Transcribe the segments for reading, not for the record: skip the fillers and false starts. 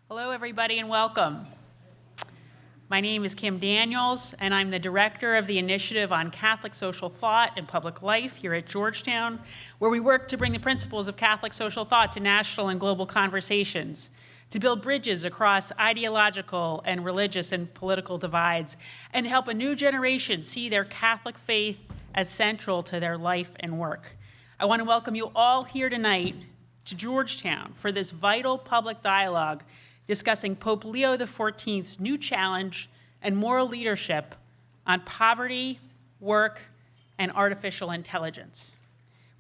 Hello, everybody, and welcome. My name is Kim Daniels, and I'm the director of the Initiative on Catholic Social Thought and Public Life here at Georgetown, where we work to bring the principles of Catholic social thought to national and global conversations, to build bridges across ideological and religious and political divides, and help a new generation see their Catholic faith as central to their life and work. I want to welcome you all here tonight to Georgetown for this vital public dialogue discussing Pope Leo XIV's new challenge and moral leadership on poverty, work, and artificial intelligence.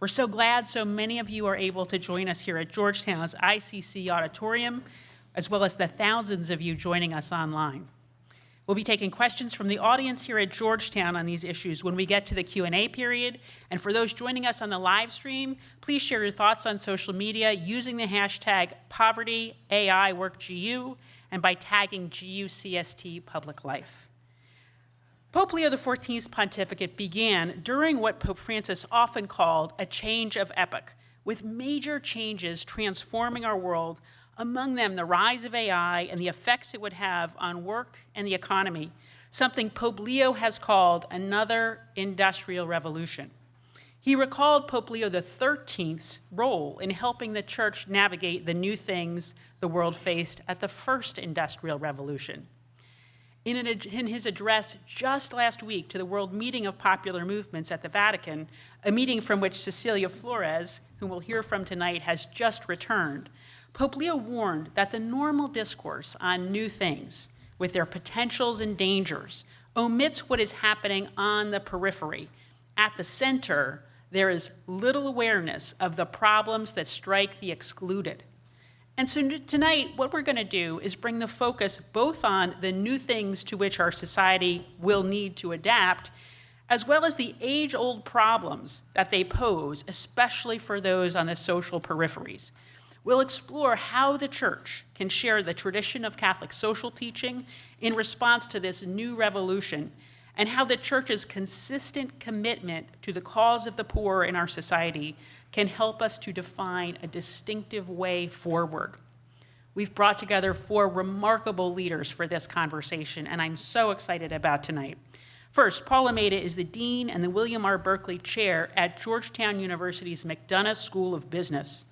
We're so glad so many of you are able to join us here at Georgetown's ICC auditorium, as well as the thousands of you joining us online. We'll be taking questions from the audience here at Georgetown on these issues when we get to the Q&A period. And for those joining us on the live stream, please share your thoughts on social media using the hashtag PovertyAIWorkGU and by tagging GUCST Public Life. Pope Leo XIV's pontificate began during what Pope Francis often called a change of epoch, with major changes transforming our world, among them the rise of AI and the effects it would have on work and the economy, something Pope Leo has called another industrial revolution. He recalled Pope Leo XIII's role in helping the church navigate the new things the world faced at the first industrial revolution. In his address just last week to the World Meeting of Popular Movements at the Vatican, a meeting from which Cecilia Flores, whom we'll hear from tonight, has just returned, Pope Leo warned that the normal discourse on new things, with their potentials and dangers, omits what is happening on the periphery. At the center, there is little awareness of the problems that strike the excluded. And so tonight, what we're going to do is bring the focus both on the new things to which our society will need to adapt, as well as the age-old problems that they pose, especially for those on the social peripheries. We'll explore how the Church can share the tradition of Catholic social teaching in response to this new revolution, and how the Church's consistent commitment to the cause of the poor in our society can help us to define a distinctive way forward. We've brought together 4 remarkable leaders for this conversation, and I'm so excited about tonight. First, Paul Almeida is the Dean and the William R. Berkeley Chair at Georgetown University's McDonough School of Business.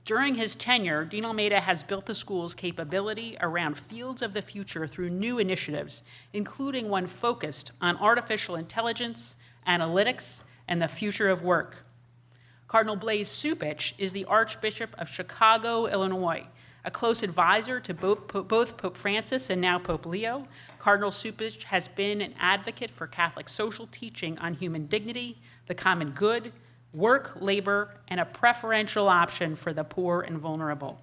During his tenure, Dean Almeida has built the school's capability around fields of the future through new initiatives, including one focused on artificial intelligence, analytics, and the future of work. Cardinal Blaise Cupich is the Archbishop of Chicago, Illinois. A close advisor to both Pope Francis and now Pope Leo, Cardinal Cupich has been an advocate for Catholic social teaching on human dignity, the common good, work, labor, and a preferential option for the poor and vulnerable.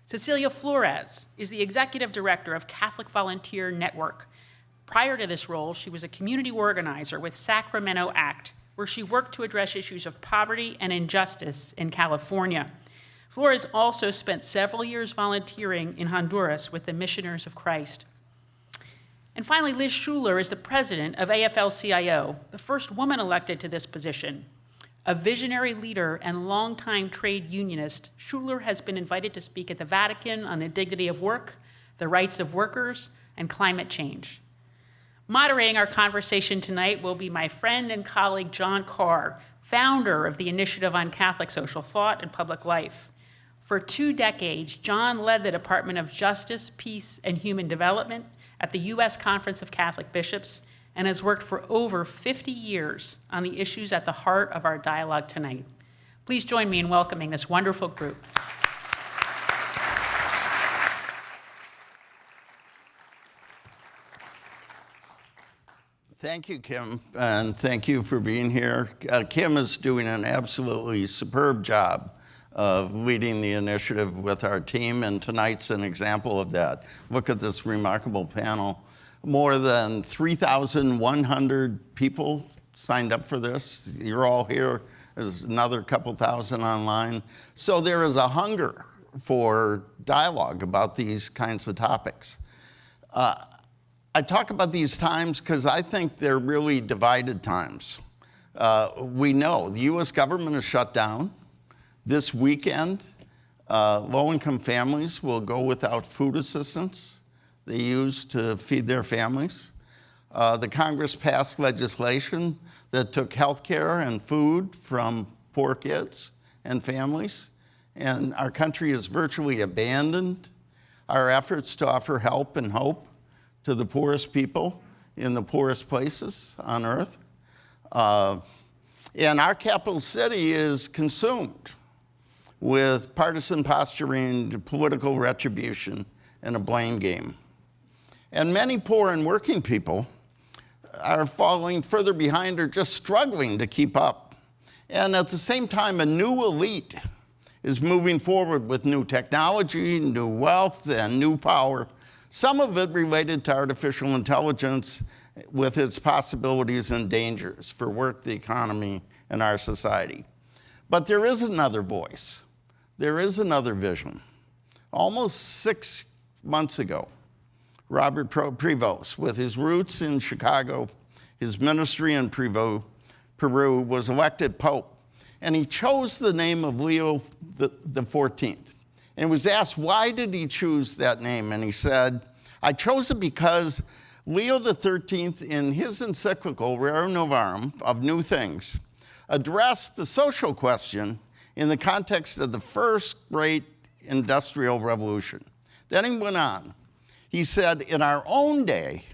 Cecilia Flores is the executive director of Catholic Volunteer Network. Prior to this role, she was a community organizer with Sacramento ACT, where she worked to address issues of poverty and injustice in California. Flores also spent several years volunteering in Honduras with the Missioners of Christ. And finally, Liz Schuler is the president of AFL-CIO, the first woman elected to this position. A visionary leader and longtime trade unionist, Schuler has been invited to speak at the Vatican on the dignity of work, the rights of workers, and climate change. Moderating our conversation tonight will be my friend and colleague John Carr, founder of the Initiative on Catholic Social Thought and Public Life. For 2 decades, John led the Department of Justice, Peace, and Human Development at the U.S. Conference of Catholic Bishops, and has worked for over 50 years on the issues at the heart of our dialogue tonight. Please join me in welcoming this wonderful group. Thank you, Kim, and thank you for being here. Kim is doing an absolutely superb job of leading the initiative with our team, and tonight's an example of that. Look at this remarkable panel. More than 3,100 people signed up for this. You're all here. There's another couple thousand online. So there is a hunger for dialogue about these kinds of topics. I talk about these times because I think they're really divided times. We know the U.S. government is shut down. This weekend, Low-income families will go without food assistance they use to feed their families. The Congress passed legislation that took health care and food from poor kids and families, and our country has virtually abandoned our efforts to offer help and hope to the poorest people in the poorest places on earth. And our capital city is consumed with partisan posturing, political retribution, and a blame game. And many poor and working people are falling further behind or just struggling to keep up. And at the same time, a new elite is moving forward with new technology, new wealth, and new power, some of it related to artificial intelligence with its possibilities and dangers for work, the economy, and our society. But there is another voice. There is another vision. Almost 6 months ago, Robert Prevost, with his roots in Chicago, his ministry in Peru, was elected Pope. And he chose the name of Leo the 14th. And was asked, why did he choose that name? And he said, I chose it because Leo the 13th, in his encyclical, Rerum Novarum, of New Things, addressed the social question in the context of the first great industrial revolution. Then he went on. He said, in our own day,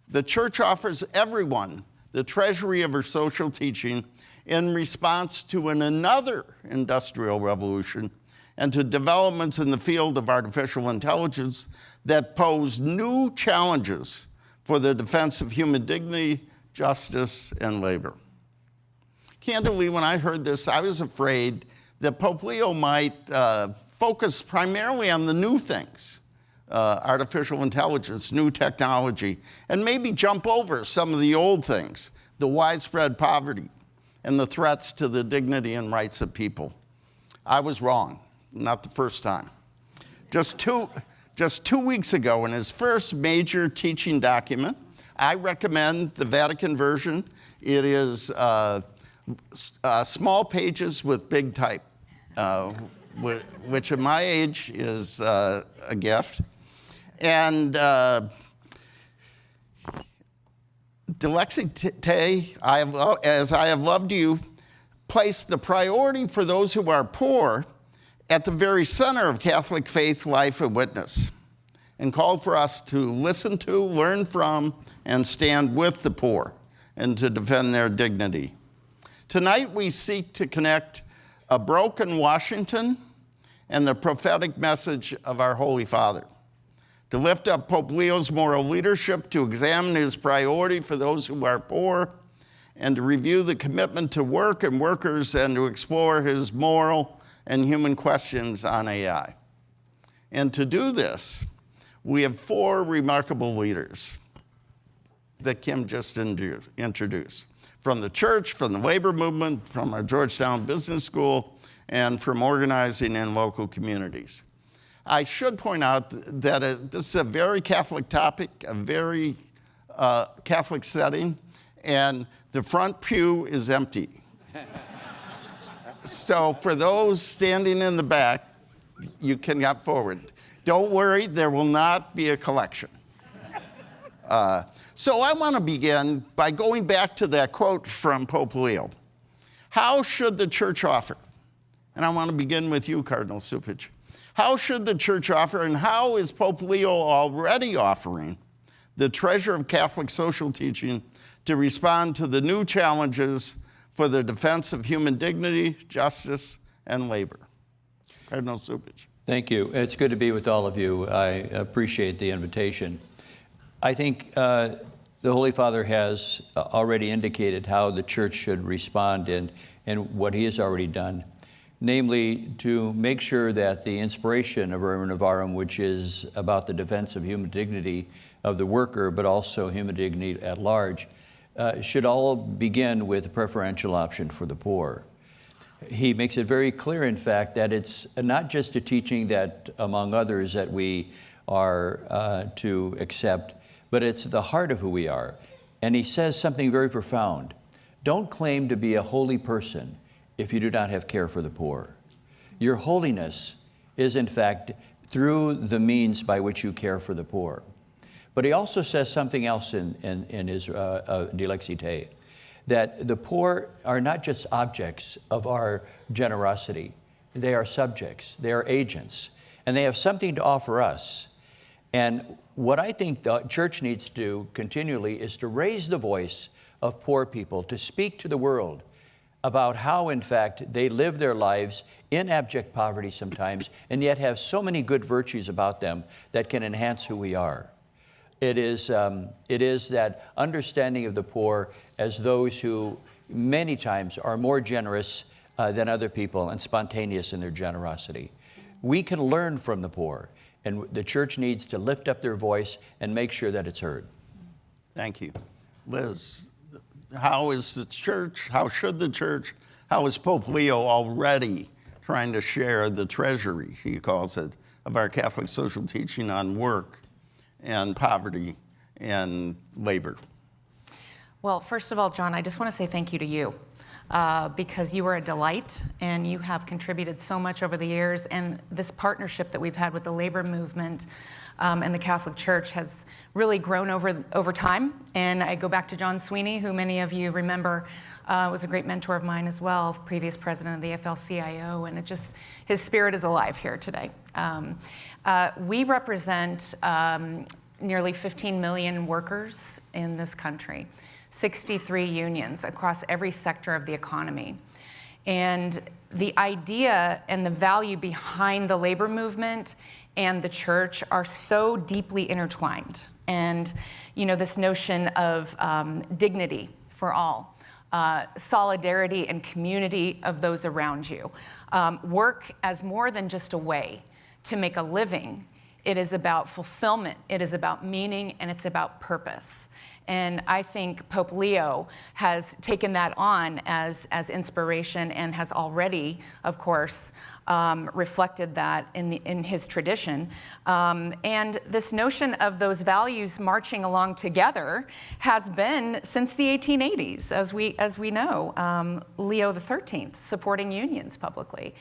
the church offers everyone the treasury of her social teaching in response to another industrial revolution and to developments in the field of artificial intelligence that pose new challenges for the defense of human dignity, justice, and labor. Candidly, when I heard this, I was afraid that Pope Leo might focus primarily on the new things, artificial intelligence, new technology, and maybe jump over some of the old things, the widespread poverty, and the threats to the dignity and rights of people. I was wrong, not the first time. Just two weeks ago, in his first major teaching document, I recommend the Vatican version. It is small pages with big type, which at my age is a gift. And Dilexi Te, as I have loved you, placed the priority for those who are poor at the very center of Catholic faith, life, and witness, and called for us to listen to, learn from, and stand with the poor, and to defend their dignity. Tonight, we seek to connect a broken Washington and the prophetic message of our Holy Father, to lift up Pope Leo's moral leadership, to examine his priority for those who are poor, and to review the commitment to work and workers, and to explore his moral and human questions on AI. And to do this, we have 4 remarkable leaders that Kim just introduced, from the church, from the labor movement, from our Georgetown Business School, and from organizing in local communities. I should point out that this is a very Catholic topic, a very Catholic setting, and the front pew is empty. So for those standing in the back, you can get forward. Don't worry, there will not be a collection. So I want to begin by going back to that quote from Pope Leo. How should the church offer? And I want to begin with you, Cardinal Cupich. How should the church offer, and how is Pope Leo already offering the treasure of Catholic social teaching to respond to the new challenges for the defense of human dignity, justice, and labor? Cardinal Cupich. Thank you. It's good to be with all of you. I appreciate the invitation. I think the Holy Father has already indicated how the church should respond and what he has already done, namely to make sure that the inspiration of Rerum Novarum, which is about the defense of human dignity of the worker, but also human dignity at large, should all begin with a preferential option for the poor. He makes it very clear, in fact, that it's not just a teaching that, among others, that we are to accept, but it's the heart of who we are. And he says something very profound. Don't claim to be a holy person if you do not have care for the poor. Your holiness is, in fact, through the means by which you care for the poor. But he also says something else in his Dilexite, that the poor are not just objects of our generosity. They are subjects, they are agents, and they have something to offer us. And what I think the church needs to do continually is to raise the voice of poor people, to speak to the world about how, in fact, they live their lives in abject poverty sometimes, and yet have so many good virtues about them that can enhance who we are. It is that understanding of the poor as those who many times are more generous than other people and spontaneous in their generosity. We can learn from the poor, and the church needs to lift up their voice and make sure that it's heard. Thank you. Liz, how is the church, how should the church, how is Pope Leo already trying to share the treasury, he calls it, of our Catholic social teaching on work and poverty and labor? Well, first of all, John, I just want to say thank you to you because you are a delight and you have contributed so much over the years. And this partnership that we've had with the labor movement and the Catholic Church has really grown over time. And I go back to John Sweeney, who many of you remember was a great mentor of mine as well, previous president of the AFL-CIO. And his spirit is alive here today. We represent nearly 15 million workers in this country. 63 unions across every sector of the economy. And the idea and the value behind the labor movement and the church are so deeply intertwined. And, this notion of dignity for all, solidarity and community of those around you. Work as more than just a way to make a living. It is about fulfillment, it is about meaning, and it's about purpose. And I think Pope Leo has taken that on as inspiration and has already, of course, reflected that in his tradition. And this notion of those values marching along together has been since the 1880s, as we know. Leo XIII supporting unions publicly.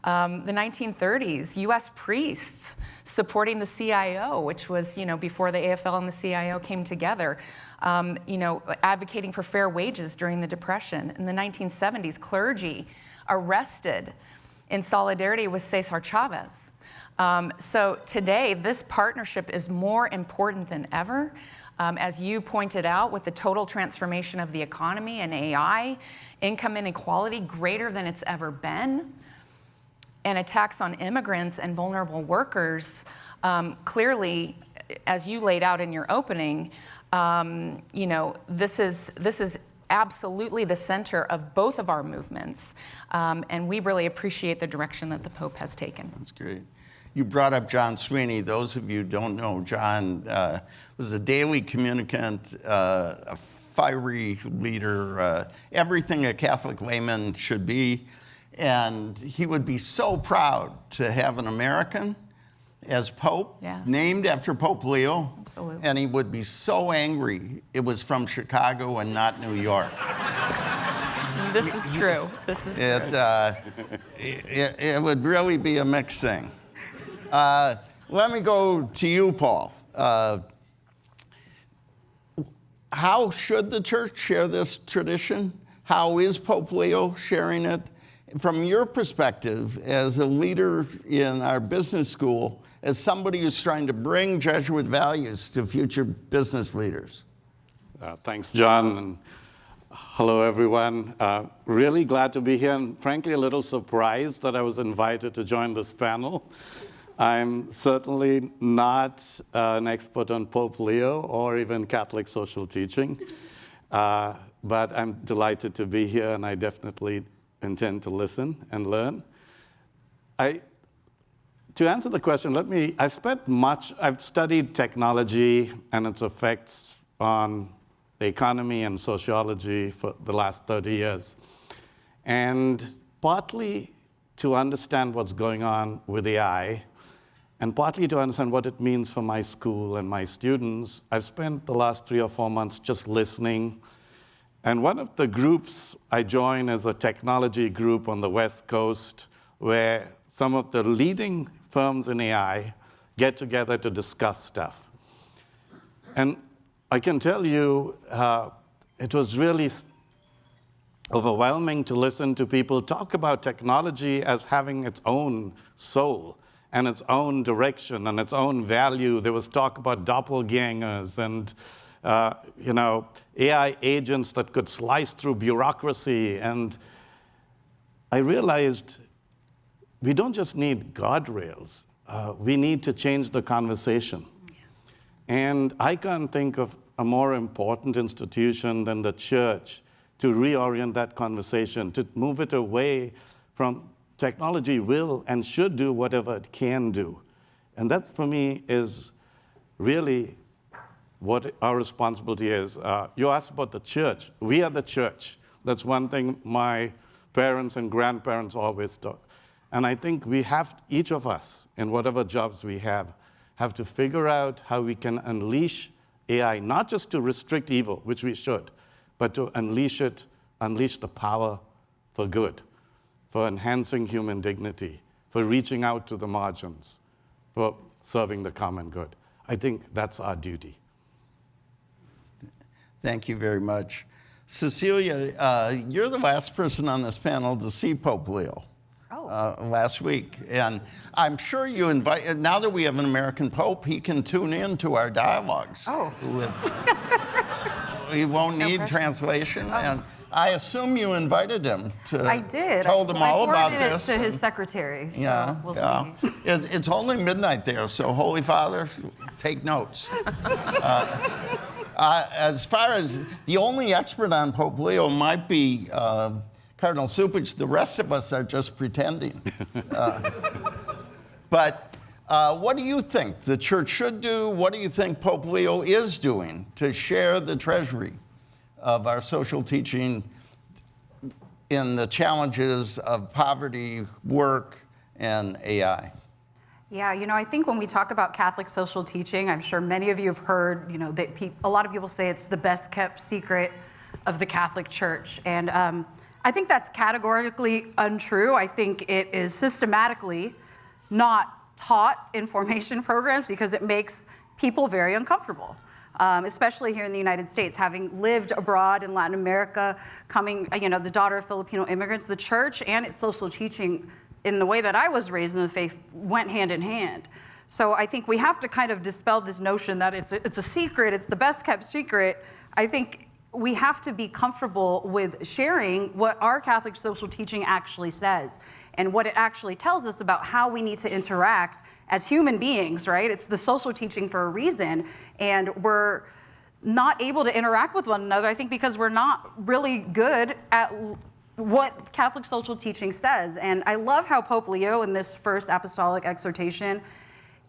The 1930s, U.S. priests supporting the CIO, which was, before the AFL and the CIO came together, advocating for fair wages during the Depression. In the 1970s, clergy arrested in solidarity with Cesar Chavez. So today, this partnership is more important than ever. As you pointed out, with the total transformation of the economy and AI, income inequality greater than it's ever been, and attacks on immigrants and vulnerable workers, clearly, as you laid out in your opening, this is absolutely the center of both of our movements, and we really appreciate the direction that the Pope has taken. That's great. You brought up John Sweeney. Those of you who don't know, John was a daily communicant, a fiery leader, everything a Catholic layman should be. And he would be so proud to have an American as Pope, yes, named after Pope Leo. Absolutely. And he would be so angry it was from Chicago and not New York. This is true. This is true. It would really be a mixed thing. Let me go to you, Paul. How should the church share this tradition? How is Pope Leo sharing it? From your perspective, as a leader in our business school, as somebody who's trying to bring Jesuit values to future business leaders. Thanks, John, and hello, everyone. Really glad to be here, and frankly, a little surprised that I was invited to join this panel. I'm certainly not an expert on Pope Leo or even Catholic social teaching, but I'm delighted to be here, and I definitely intend to listen and learn. To answer the question, I've studied technology and its effects on the economy and sociology for the last 30 years. And partly to understand what's going on with AI, and partly to understand what it means for my school and my students, I've spent the last 3 or 4 months just listening. And one of the groups I joined is a technology group on the West Coast where some of the leading firms in AI get together to discuss stuff. And I can tell you, it was really overwhelming to listen to people talk about technology as having its own soul and its own direction and its own value. There was talk about doppelgangers and AI agents that could slice through bureaucracy. And I realized we don't just need guardrails. We need to change the conversation. Yeah. And I can't think of a more important institution than the church to reorient that conversation, to move it away from technology will and should do whatever it can do. And that, for me, is really what our responsibility is. You asked about the church. We are the church. That's one thing my parents and grandparents always taught. And I think we have, each of us, in whatever jobs we have to figure out how we can unleash AI, not just to restrict evil, which we should, but to unleash the power for good, for enhancing human dignity, for reaching out to the margins, for serving the common good. I think that's our duty. Thank you very much. Cecilia, you're the last person on this panel to see Pope Leo. Last week. And I'm sure you invite, now that we have an American Pope, he can tune in to our dialogues. He won't need translation. And I assume you invited him to. I did. Told him all about this. I forwarded it to his secretary, so we'll see. It's only midnight there, so Holy Father, take notes. As far as the only expert on Pope Leo might be Cardinal Cupich, the rest of us are just pretending. But what do you think the church should do? What do you think Pope Leo is doing to share the treasury of our social teaching in the challenges of poverty, work, and AI? Yeah, I think when we talk about Catholic social teaching, I'm sure many of you have heard, that a lot of people say it's the best kept secret of the Catholic Church. And I think that's categorically untrue. I think it is systematically not taught in formation programs because it makes people very uncomfortable, especially here in the United States. Having lived abroad in Latin America, coming, the daughter of Filipino immigrants, the church and its social teaching in the way that I was raised in the faith went hand in hand. So I think we have to kind of dispel this notion that it's a secret, it's the best kept secret. I think we have to be comfortable with sharing what our Catholic social teaching actually says and what it actually tells us about how we need to interact as human beings, right? It's the social teaching for a reason, and we're not able to interact with one another, I think, because we're not really good at what Catholic social teaching says. And I love how Pope Leo, in this first apostolic exhortation,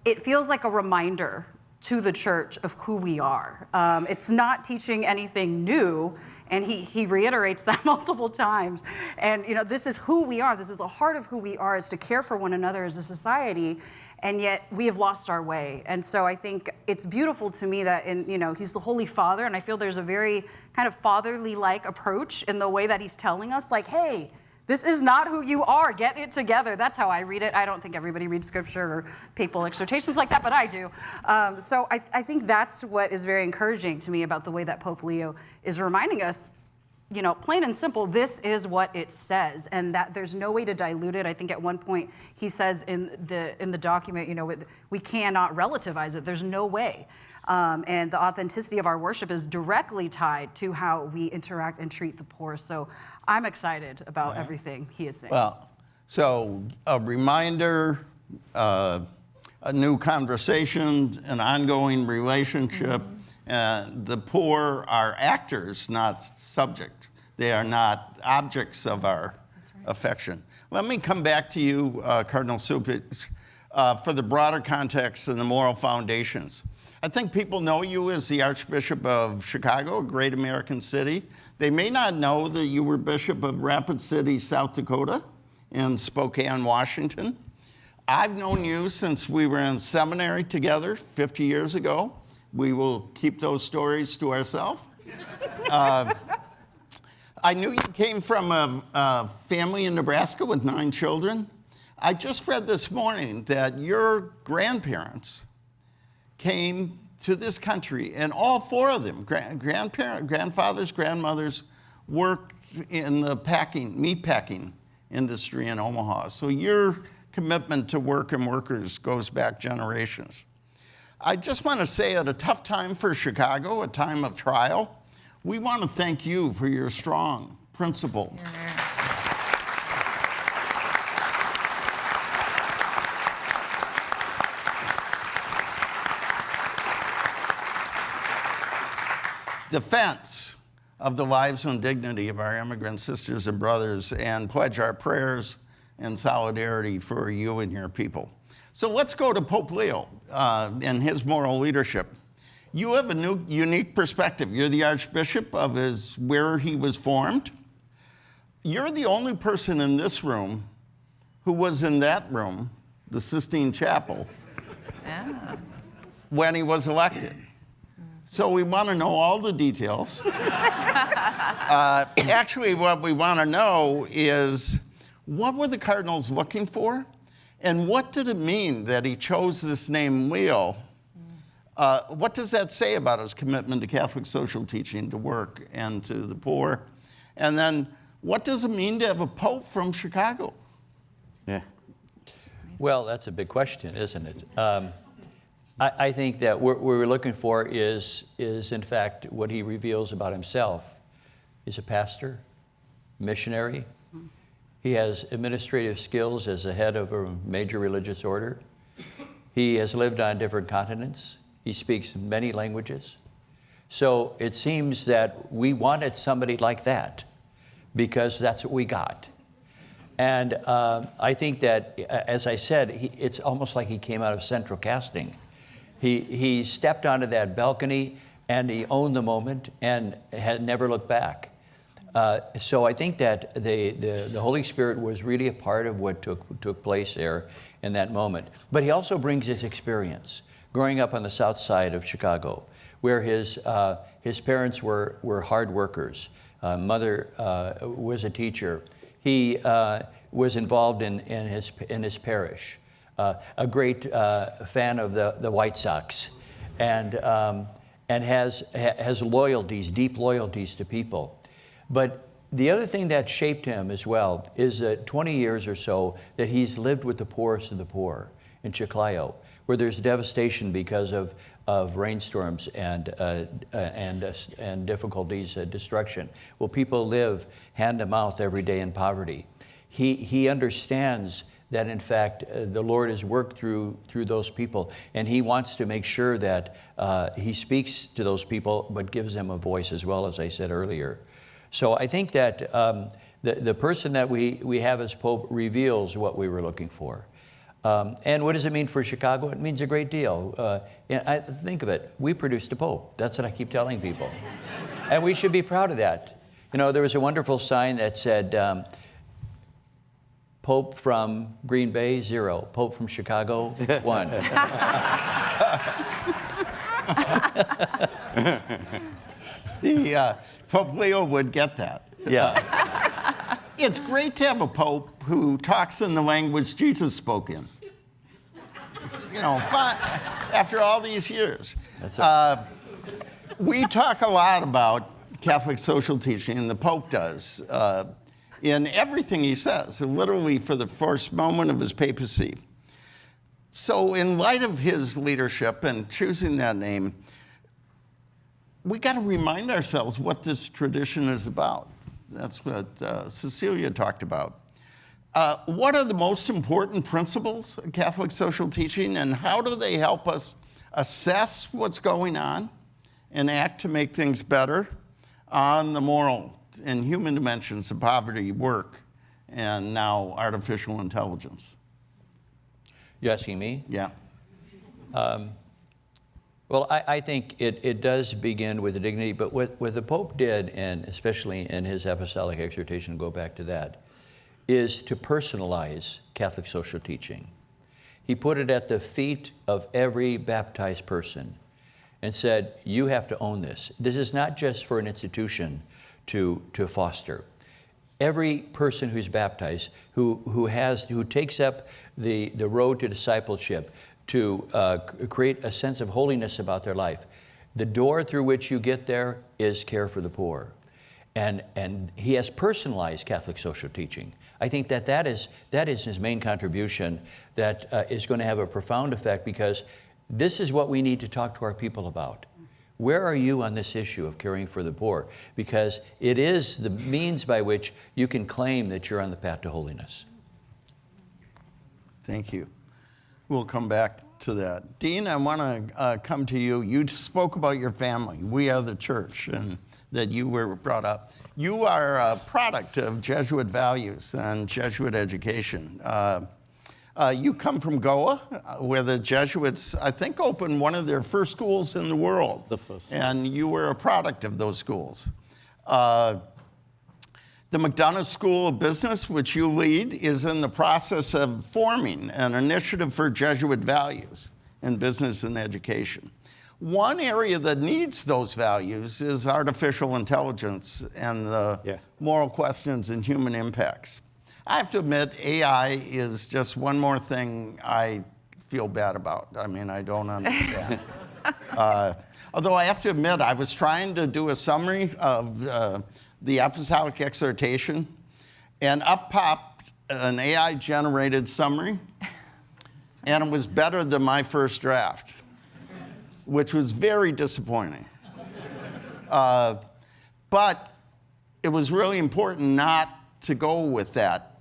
it feels like a reminder to the church of who we are. It's not teaching anything new, and he reiterates that multiple times. And this is who we are. This is the heart of who we are, is to care for one another as a society, and yet we have lost our way. And so I think it's beautiful to me that he's the Holy Father, and I feel there's a very kind of fatherly-like approach in the way that he's telling us, like, hey, this is not who you are. Get it together. That's how I read it. I don't think everybody reads scripture or papal exhortations like that, but I do. So I think that's what is very encouraging to me about the way that Pope Leo is reminding us, plain and simple, this is what it says, and that there's no way to dilute it. I think at one point he says in the document, we cannot relativize it. There's no way. And the authenticity of our worship is directly tied to how we interact and treat the poor. So I'm excited about everything he is saying. Well, so a reminder, a new conversation, an ongoing relationship. The poor are actors, not subject. They are not objects of our affection. Let me come back to you, Cardinal Cupich, for the broader context and the moral foundations. I think people know you as the Archbishop of Chicago, a great American city. They may not know that you were Bishop of Rapid City, South Dakota, and Spokane, Washington. I've known you since we were in seminary together 50 years ago. We will keep those stories to ourselves. I knew you came from a family in Nebraska with 9 children. I just read this morning that your grandparents came to this country, and all four of them, grandfathers, grandmothers, worked in the meat packing industry in Omaha. So your commitment to work and workers goes back generations. I just want to say, at a tough time for Chicago, a time of trial, we want to thank you for your strong, principled, defense of the lives and dignity of our immigrant sisters and brothers, and pledge our prayers and solidarity for you and your people. So let's go to Pope Leo and his moral leadership. You have a unique perspective. You're the Archbishop of where he was formed. You're the only person in this room who was in that room, the Sistine Chapel, when he was elected. So we want to know all the details. Actually, what we want to know is, what were the cardinals looking for? And what did it mean that he chose this name Leo? What does that say about his commitment to Catholic social teaching, to work, and to the poor? And then, what does it mean to have a pope from Chicago? Yeah. Well, that's a big question, isn't it? I think that what we're looking for is in fact what he reveals about himself. He's a pastor, missionary. He has administrative skills as the head of a major religious order. He has lived on different continents. He speaks many languages. So it seems that we wanted somebody like that because that's what we got. And I think that, as I said, it's almost like he came out of central casting. He stepped onto that balcony and he owned the moment and had never looked back. So I think that the Holy Spirit was really a part of what took place there in that moment. But he also brings his experience, growing up on the south side of Chicago, where his parents were hard workers. Mother was a teacher. He was involved in his parish. A great fan of the White Sox, and has loyalties, deep loyalties to people. But the other thing that shaped him as well is that 20 years or so that he's lived with the poorest of the poor in Chiclayo, where there's devastation because of rainstorms and difficulties, destruction. Well, people live hand to mouth every day in poverty. He understands that in fact the Lord has worked through those people, and he wants to make sure that he speaks to those people but gives them a voice as well, as I said earlier. So I think that the person that we have as Pope reveals what we were looking for. And what does it mean for Chicago? It means a great deal. Think of it. We produced a Pope. That's what I keep telling people. And we should be proud of that. You know, there was a wonderful sign that said, Pope from Green Bay, 0. Pope from Chicago, 1. Pope Leo would get that. Yeah. It's great to have a pope who talks in the language Jesus spoke in. You know, after all these years. That's right. We talk a lot about Catholic social teaching, and the Pope does, in everything he says, literally for the first moment of his papacy. So in light of his leadership and choosing that name, we got to remind ourselves what this tradition is about. That's what Cecilia talked about. What are the most important principles of Catholic social teaching, and how do they help us assess what's going on and act to make things better on the moral and human dimensions of poverty, work, and now artificial intelligence? You asking me? Yeah. Well, I think it does begin with the dignity, but what the Pope did, and especially in his apostolic exhortation, go back to that, is to personalize Catholic social teaching. He put it at the feet of every baptized person and said, you have to own this. This is not just for an institution to foster. every person who's baptized, who takes up the road to discipleship, to create a sense of holiness about their life, the door through which you get there is care for the poor. And he has personalized Catholic social teaching. I think that is his main contribution that is going to have a profound effect, because this is what we need to talk to our people about. Where are you on this issue of caring for the poor? Because it is the means by which you can claim that you're on the path to holiness. Thank you. We'll come back to that. Dean, I want to come to you. You spoke about your family. We are the church, and that you were brought up. You are a product of Jesuit values and Jesuit education. You come from Goa, where the Jesuits, I think, opened one of their first schools in the world. The first. And you were a product of those schools. The McDonough School of Business, which you lead, is in the process of forming an initiative for Jesuit values in business and education. One area that needs those values is artificial intelligence and the moral questions and human impacts. I have to admit, AI is just one more thing I feel bad about. I mean, I don't understand. Although I have to admit, I was trying to do a summary of the Apostolic Exhortation, and up popped an AI-generated summary, and it was better than my first draft, which was very disappointing. But it was really important not to go with that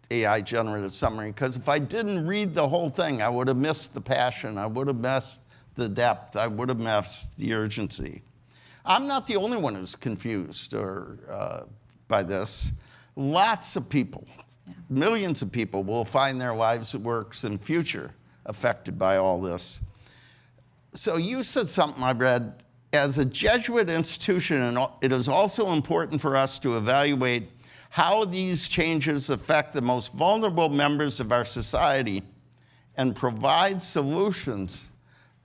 AI-generated summary, because if I didn't read the whole thing, I would have missed the passion, I would have missed the depth, I would have missed the urgency. I'm not the only one who's confused by this. Lots of people, millions of people will find their lives, works, and future affected by all this. So you said something I read, as a Jesuit institution, it is also important for us to evaluate how these changes affect the most vulnerable members of our society and provide solutions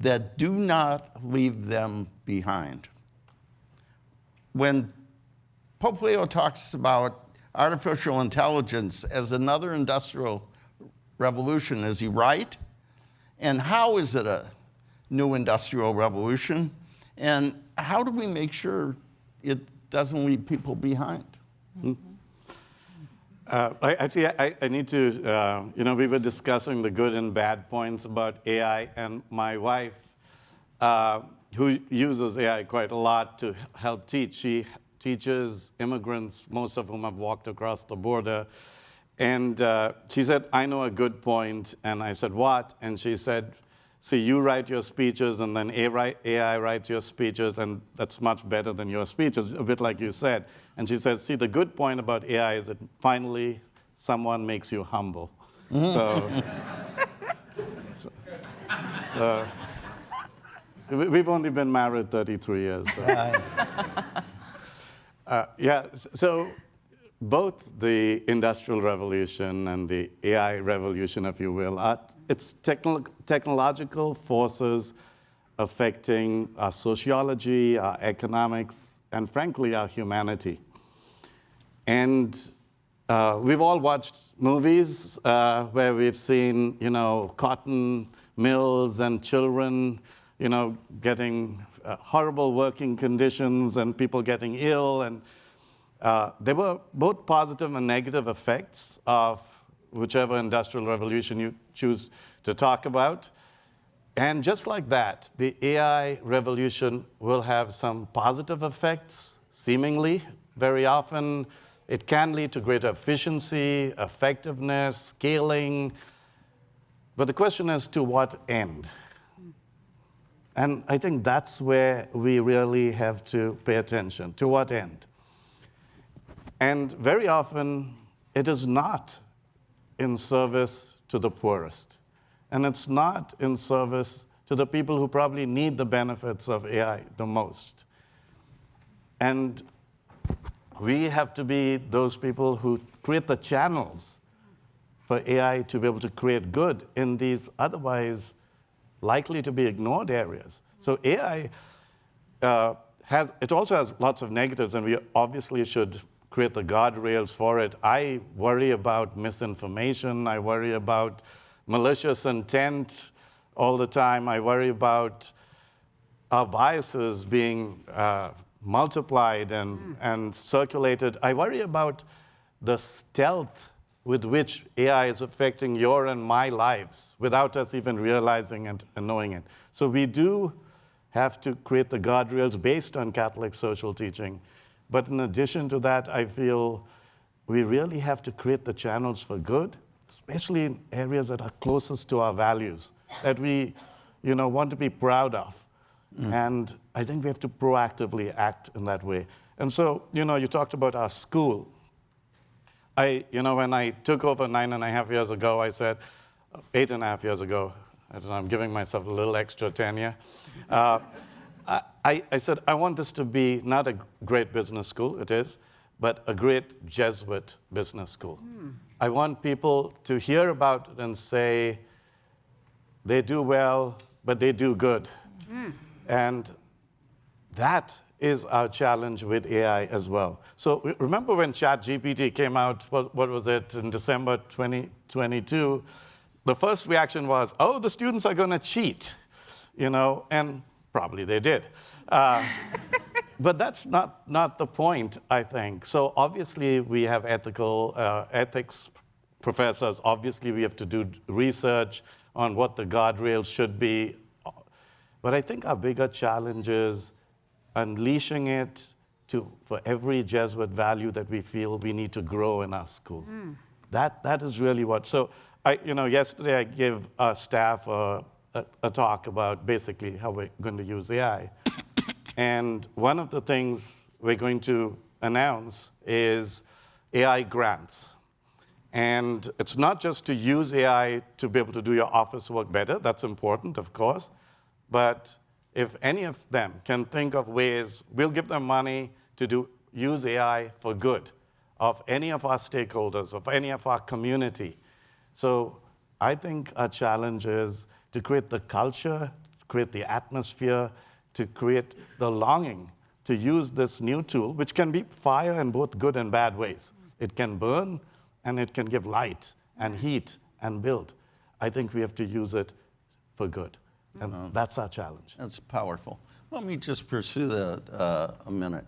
that do not leave them behind. When Pope Leo talks about artificial intelligence as another industrial revolution, is he right? And how is it a new industrial revolution? And how do we make sure it doesn't leave people behind? I need to, we were discussing the good and bad points about AI, and my wife, who uses AI quite a lot to help teach, she teaches immigrants, most of whom have walked across the border. And she said, I know a good point. And I said, what? And she said, see, you write your speeches, and then AI writes your speeches, and that's much better than your speeches, a bit like you said. And she said, see, the good point about AI is that finally someone makes you humble. So we've only been married 33 years. So both the Industrial Revolution and the AI revolution, if you will, it's technological forces affecting our sociology, our economics, and frankly, our humanity. And we've all watched movies where we've seen, cotton mills and children, getting horrible working conditions and people getting ill. And there were both positive and negative effects of whichever industrial revolution you choose to talk about. And just like that, the AI revolution will have some positive effects, seemingly. Very often, it can lead to greater efficiency, effectiveness, scaling. But the question is, to what end? And I think that's where we really have to pay attention. To what end? And very often, it is not in service to the poorest. And it's not in service to the people who probably need the benefits of AI the most. And we have to be those people who create the channels for AI to be able to create good in these otherwise likely to be ignored areas. So AI it also has lots of negatives, and we obviously should create the guardrails for it. I worry about misinformation. I worry about malicious intent all the time. I worry about our biases being multiplied and circulated. I worry about the stealth with which AI is affecting your and my lives without us even realizing it and knowing it. So we do have to create the guardrails based on Catholic social teaching. But in addition to that, I feel we really have to create the channels for good, especially in areas that are closest to our values, that we want to be proud of. And I think we have to proactively act in that way. And so, you talked about our school. When I took over 9.5 years ago, I said, 8.5 years ago, I don't know, I'm giving myself a little extra tenure. I said, I want this to be not a great business school, it is, but a great Jesuit business school. I want people to hear about it and say, they do well, but they do good. And that is our challenge with AI as well. So remember when ChatGPT came out, what was it, in December 2022, the first reaction was, oh, the students are going to cheat, and probably they did. But that's not the point, I think. So obviously we have ethics professors. Obviously we have to do research on what the guardrails should be. But I think our bigger challenge is unleashing it for every Jesuit value that we feel we need to grow in our school. That is really what. So yesterday I gave our staff a talk about basically how we're going to use AI. And one of the things we're going to announce is AI grants. And it's not just to use AI to be able to do your office work better. That's important, of course. But if any of them can think of ways, we'll give them money to use AI for good of any of our stakeholders, of any of our community. So I think our challenge is to create the culture, create the atmosphere, to create the longing to use this new tool, which can be fire in both good and bad ways. It can burn, and it can give light and heat and build. I think we have to use it for good. And that's our challenge. That's powerful. Let me just pursue that a minute.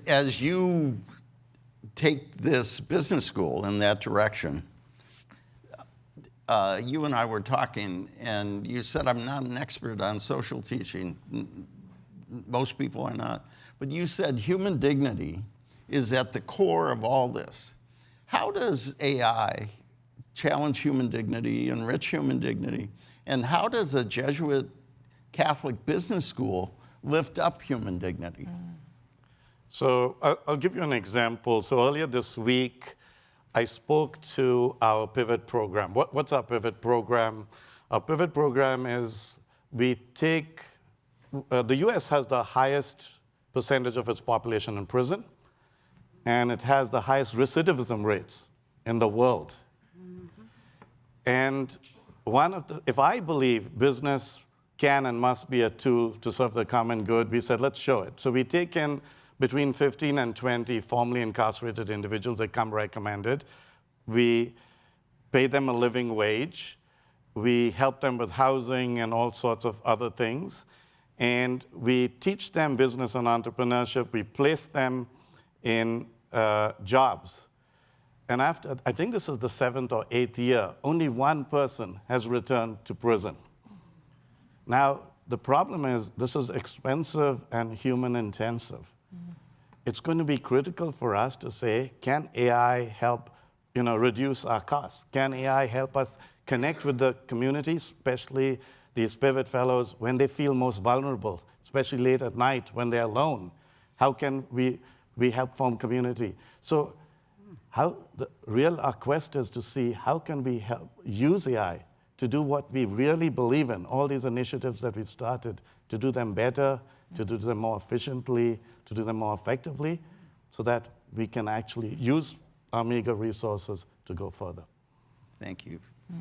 As you take this business school in that direction, you and I were talking, and you said, I'm not an expert on social teaching. Most people are not. But you said human dignity is at the core of all this. How does AI challenge human dignity, enrich human dignity? And how does a Jesuit Catholic business school lift up human dignity? So I'll give you an example. So earlier this week, I spoke to our Pivot program. What's our Pivot program? Our Pivot program is we take, the US has the highest percentage of its population in prison, and it has the highest recidivism rates in the world. And if I believe business can and must be a tool to serve the common good, we said, let's show it. So we take in between 15 and 20 formerly incarcerated individuals that come recommended. We pay them a living wage. We help them with housing and all sorts of other things. And we teach them business and entrepreneurship. We place them in jobs. And after, I think this is the 7th or 8th year, only one person has returned to prison. Now, the problem is this is expensive and human intensive. It's going to be critical for us to say, can AI help reduce our costs? Can AI help us connect with the community, especially these Pivot Fellows, when they feel most vulnerable, especially late at night when they're alone? How can we help form community? So our quest is to see how can we help use AI to do what we really believe in, all these initiatives that we started, to do them better, to do them more efficiently, to do them more effectively, so that we can actually use our meager resources to go further. Thank you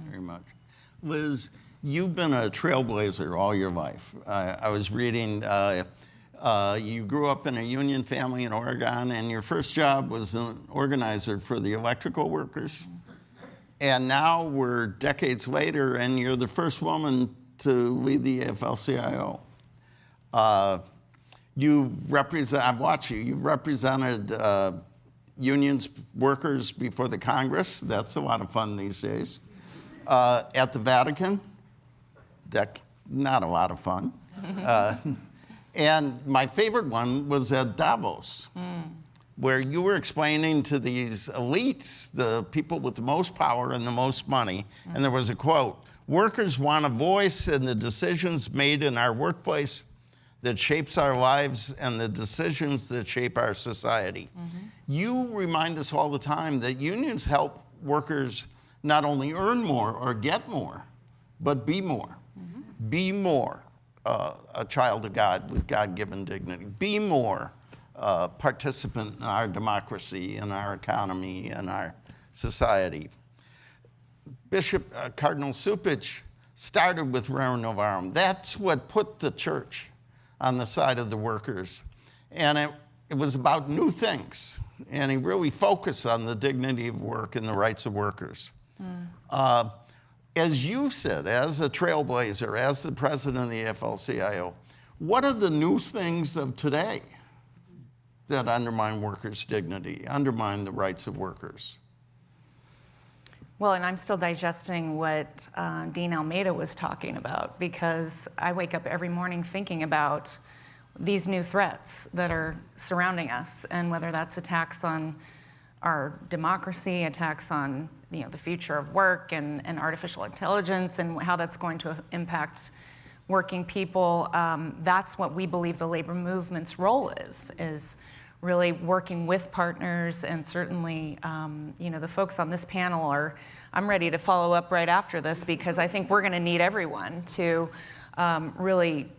very much. Liz, you've been a trailblazer all your life. I was reading You grew up in a union family in Oregon, and your first job was an organizer for the electrical workers. And now we're decades later, and you're the first woman to lead the AFL-CIO. I've watched you. You've represented unions, workers before the Congress. That's a lot of fun these days. At the Vatican, not a lot of fun. And my favorite one was at Davos, where you were explaining to these elites, the people with the most power and the most money, and there was a quote, "Workers want a voice in the decisions made in our workplace that shapes our lives and the decisions that shape our society." You remind us all the time that unions help workers not only earn more or get more, but be more. Be more a child of God with God-given dignity. Be more participant in our democracy, in our economy, in our society. Bishop Cardinal Cupich started with Rerum Novarum. That's what put the church on the side of the workers. And it was about new things. And he really focused on the dignity of work and the rights of workers. As you said, as a trailblazer, as the president of the AFL-CIO, what are the new things of today that undermine workers' dignity, undermine the rights of workers? Well, and I'm still digesting what Dean Almeida was talking about, because I wake up every morning thinking about these new threats that are surrounding us, and whether that's attacks on our democracy, attacks on the future of work and artificial intelligence and how that's going to impact working people. That's what we believe the labor movement's role is really working with partners, and certainly the folks on this panel I'm ready to follow up right after this, because I think we're going to need everyone to really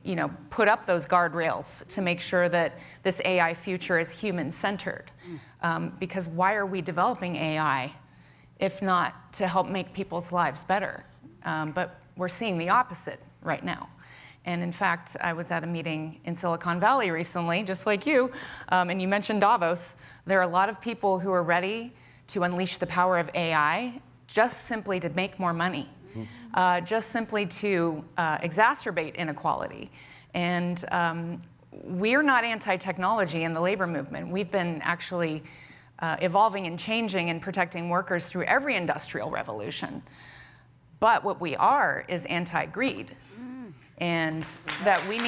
put up those guardrails to make sure that this AI future is human-centered. Because why are we developing AI if not to help make people's lives better? But we're seeing the opposite right now. And in fact, I was at a meeting in Silicon Valley recently, just like you, and you mentioned Davos. There are a lot of people who are ready to unleash the power of AI just simply to make more money, just simply to exacerbate inequality. And we're not anti-technology in the labor movement. We've been actually evolving and changing and protecting workers through every industrial revolution. But what we are is anti-greed. And that we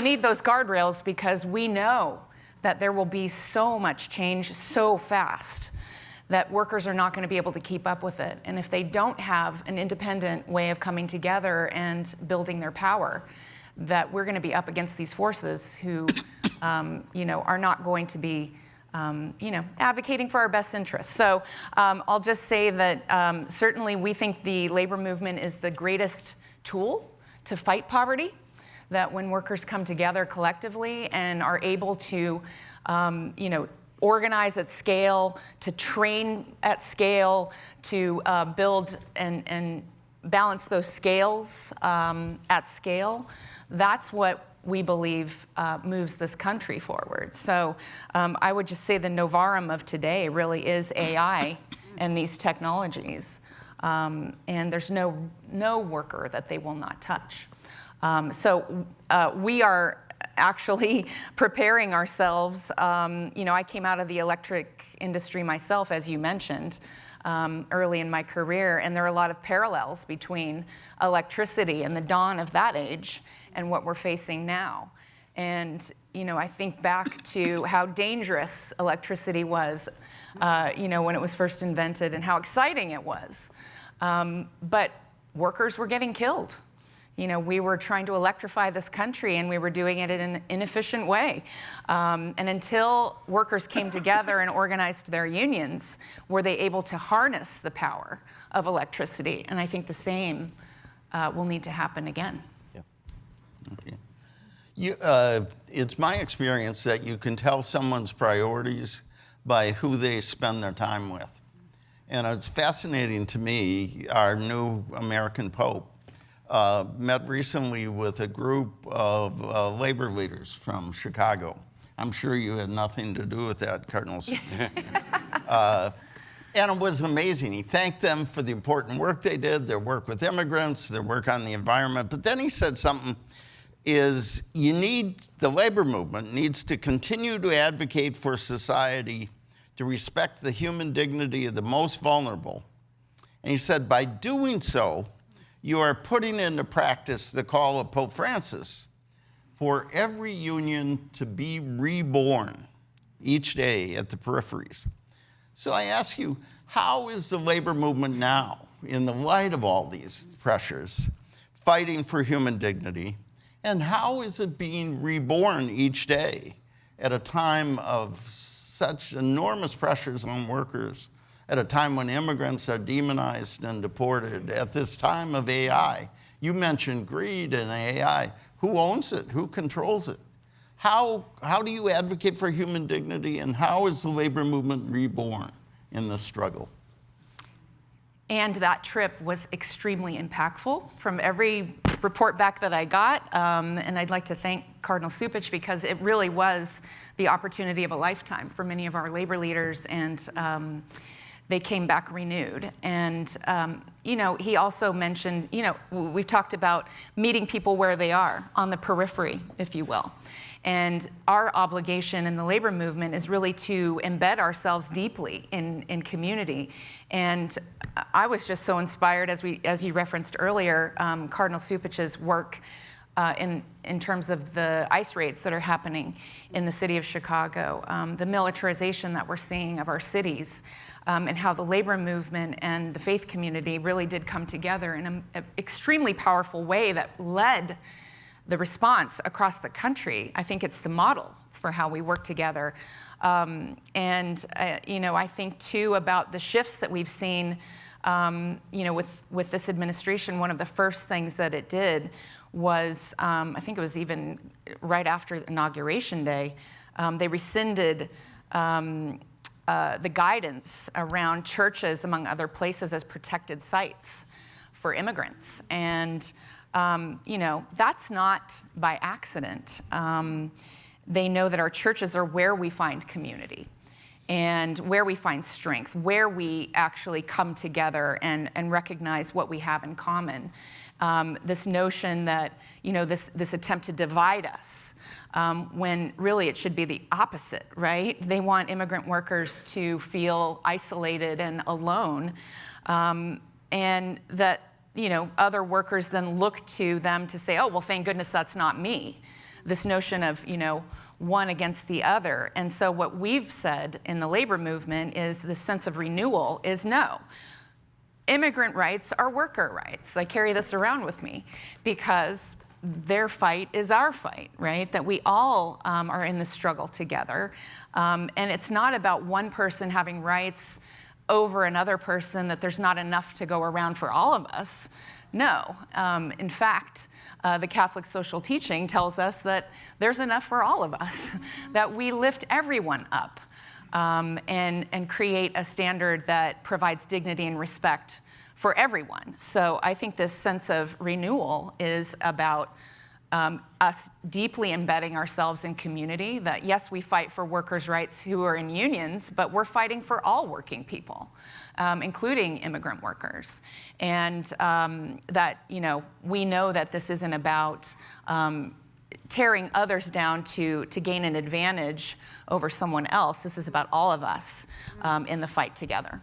need those guardrails, because we know that there will be so much change so fast that workers are not going to be able to keep up with it. And if they don't have an independent way of coming together and building their power, that we're going to be up against these forces who are not going to be advocating for our best interests. So I'll just say that certainly we think the labor movement is the greatest tool to fight poverty, that when workers come together collectively and are able to, organize at scale, to train at scale, to build and balance those scales at scale, that's what we believe moves this country forward. So I would just say the Novarum of today really is AI and these technologies. And there's no worker that they will not touch. So we are actually preparing ourselves. I came out of the electric industry myself, as you mentioned, early in my career, and there are a lot of parallels between electricity and the dawn of that age and what we're facing now. And I think back to how dangerous electricity was, when it was first invented, and how exciting it was. But workers were getting killed. We were trying to electrify this country, and we were doing it in an inefficient way. And until workers came together and organized their unions, were they able to harness the power of electricity. And I think the same will need to happen again. Okay. It's my experience that you can tell someone's priorities by who they spend their time with. And it's fascinating to me, our new American Pope. met recently with a group of labor leaders from Chicago. I'm sure you had nothing to do with that, Cardinal. And it was amazing. He thanked them for the important work they did, their work with immigrants, their work on the environment. But then he said something, the labor movement needs to continue to advocate for society to respect the human dignity of the most vulnerable. And he said, by doing so, you are putting into practice the call of Pope Francis for every union to be reborn each day at the peripheries. So I ask you, how is the labor movement now, in the light of all these pressures, fighting for human dignity? And how is it being reborn each day at a time of such enormous pressures on workers, at a time when immigrants are demonized and deported, at this time of AI? You mentioned greed and AI. Who owns it? Who controls it? How do you advocate for human dignity, and how is the labor movement reborn in this struggle? And that trip was extremely impactful from every report back that I got. And I'd like to thank Cardinal Cupich, because it really was the opportunity of a lifetime for many of our labor leaders, and they came back renewed. And, he also mentioned, we've talked about meeting people where they are, on the periphery, if you will. And our obligation in the labor movement is really to embed ourselves deeply in community. And I was just so inspired, as you referenced earlier, Cardinal Cupich's work in terms of the ICE raids that are happening in the city of Chicago, the militarization that we're seeing of our cities, and how the labor movement and the faith community really did come together in an extremely powerful way that led the response across the country. I think it's the model for how we work together. I think too about the shifts that we've seen, with this administration. One of the first things that it did was, I think it was even right after Inauguration Day, they rescinded the guidance around churches, among other places, as protected sites for immigrants. And that's not by accident. They know that our churches are where we find community and where we find strength, where we actually come together and recognize what we have in common. This notion that, this attempt to divide us, when really it should be the opposite, right? They want immigrant workers to feel isolated and alone, and that, other workers then look to them to say, oh, well, thank goodness that's not me. This notion of, one against the other. And so what we've said in the labor movement is the sense of renewal is no. Immigrant rights are worker rights. I carry this around with me because their fight is our fight, right? That we all are in this struggle together. And it's not about one person having rights over another person, that there's not enough to go around for all of us. No. In fact, the Catholic social teaching tells us that there's enough for all of us, that we lift everyone up and create a standard that provides dignity and respect for everyone. So I think this sense of renewal is about us deeply embedding ourselves in community, that yes, we fight for workers' rights who are in unions, but we're fighting for all working people, including immigrant workers. And that, we know that this isn't about tearing others down to gain an advantage over someone else. This is about all of us in the fight together.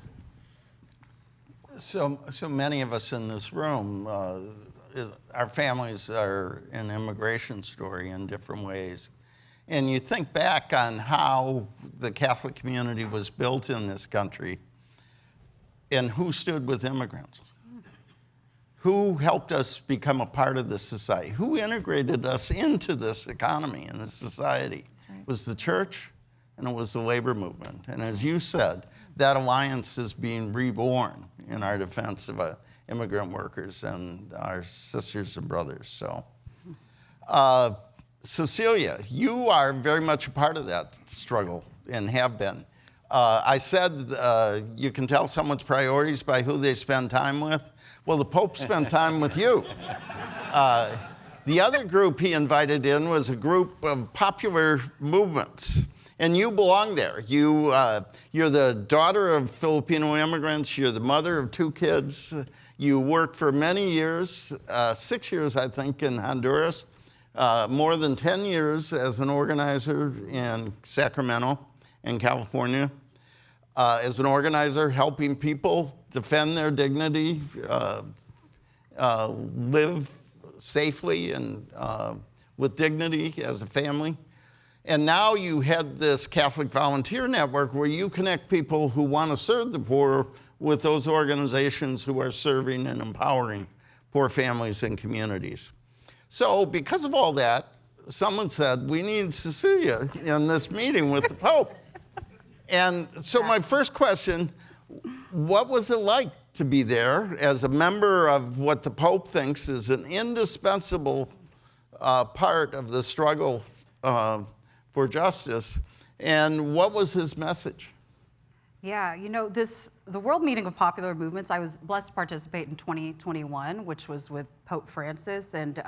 So many of us in this room, our families are an immigration story in different ways. And you think back on how the Catholic community was built in this country and who stood with immigrants. Who helped us become a part of this society? Who integrated us into this economy and this society? It was the church and it was the labor movement. And as you said, that alliance is being reborn in our defense of immigrant workers and our sisters and brothers. So, Cecilia, you are very much a part of that struggle and have been. I said you can tell someone's priorities by who they spend time with. Well, the Pope spent time with you. The other group he invited in was a group of popular movements, and you belong there. You're the daughter of Filipino immigrants. You're the mother of 2 kids. You worked for many years, 6 years, I think, in Honduras, more than 10 years as an organizer in Sacramento in California, as an organizer helping people defend their dignity, live safely and with dignity as a family. And now you head this Catholic Volunteer Network where you connect people who want to serve the poor with those organizations who are serving and empowering poor families and communities. So because of all that, someone said, we need Cecilia in this meeting with the Pope. And so my first question, what was it like to be there as a member of what the Pope thinks is an indispensable part of the struggle for justice, and what was his message? Yeah, the World Meeting of Popular Movements, I was blessed to participate in 2021, which was with Pope Francis, and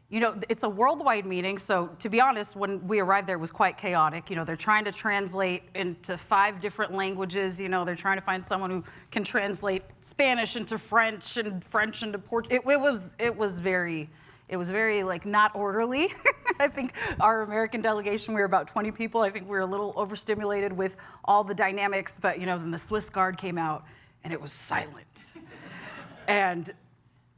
it's a worldwide meeting, so to be honest, when we arrived there, it was quite chaotic. They're trying to translate into 5 different languages. They're trying to find someone who can translate Spanish into French and French into Portuguese. It was very like not orderly. I think our American delegation, we were about 20 people. I think we were a little overstimulated with all the dynamics, but then the Swiss Guard came out and it was silent. And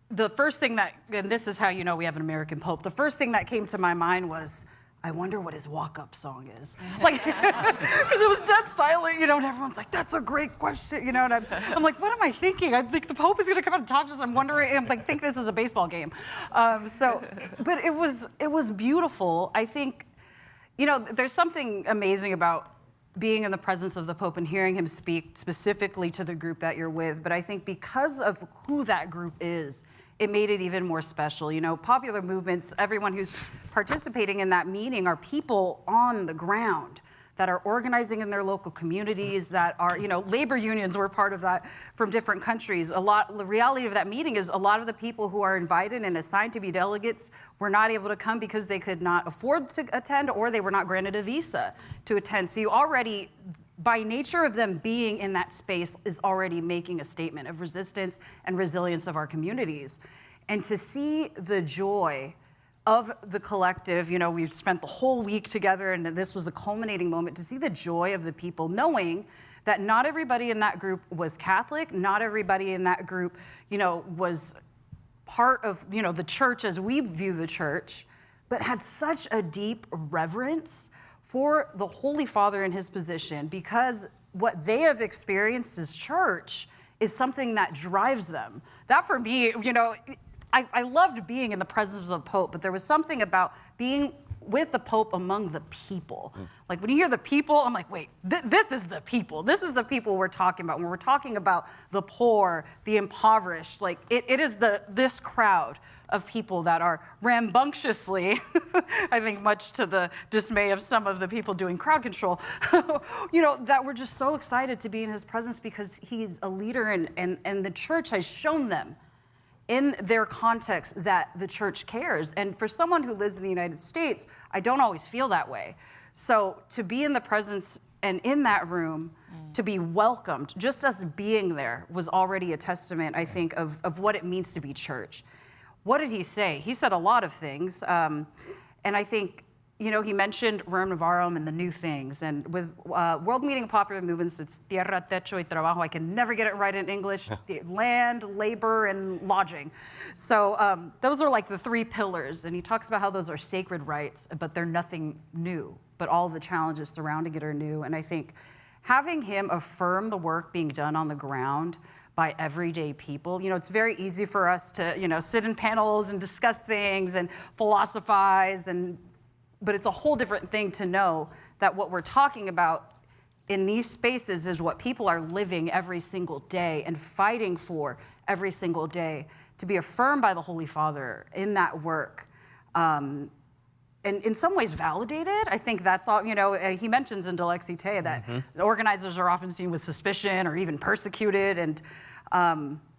the first thing and this is how we have an American Pope, the first thing that came to my mind was, I wonder what his walk-up song is. Like, because it was dead silent, and everyone's like, that's a great question, and I'm like, what am I thinking? I think the Pope is gonna come out and talk to us. I'm wondering, I'm like, think this is a baseball game. But it was beautiful. I think, there's something amazing about being in the presence of the Pope and hearing him speak specifically to the group that you're with. But I think because of who that group is, it made it even more special. Popular movements, everyone who's participating in that meeting are people on the ground that are organizing in their local communities, that are, labor unions were part of that from different countries. The reality of that meeting is a lot of the people who are invited and assigned to be delegates were not able to come because they could not afford to attend or they were not granted a visa to attend. So you already, by nature of them being in that space, is already making a statement of resistance and resilience of our communities. And to see the joy of the collective, we've spent the whole week together and this was the culminating moment, to see the joy of the people, knowing that not everybody in that group was Catholic, not everybody in that group, was part of, the church as we view the church, but had such a deep reverence for the Holy Father in his position, because what they have experienced as church is something that drives them. That for me, I loved being in the presence of the Pope, but there was something about being with the Pope among the people. Like when you hear the people, I'm like, wait, this is the people. This is the people we're talking about. When we're talking about the poor, the impoverished, like it is this crowd of people that are rambunctiously, I think much to the dismay of some of the people doing crowd control, that we're just so excited to be in his presence because he's a leader and the church has shown them in their context that the church cares. And for someone who lives in the United States, I don't always feel that way. So to be in the presence and in that room, to be welcomed, just us being there was already a testament, I think, of what it means to be church. What did he say? He said a lot of things. And I think, he mentioned Rerum Novarum and the new things. And with World Meeting of Popular Movements, it's tierra, techo, y trabajo. I can never get it right in English. Land, labor, and lodging. So those are like the 3 pillars. And he talks about how those are sacred rights, but they're nothing new. But all the challenges surrounding it are new. And I think having him affirm the work being done on the ground by everyday people. It's very easy for us to, sit in panels and discuss things and philosophize, but it's a whole different thing to know that what we're talking about in these spaces is what people are living every single day and fighting for every single day. To be affirmed by the Holy Father in that work in some ways validated. I think that's all, he mentions in Dilexi Te that organizers are often seen with suspicion or even persecuted, and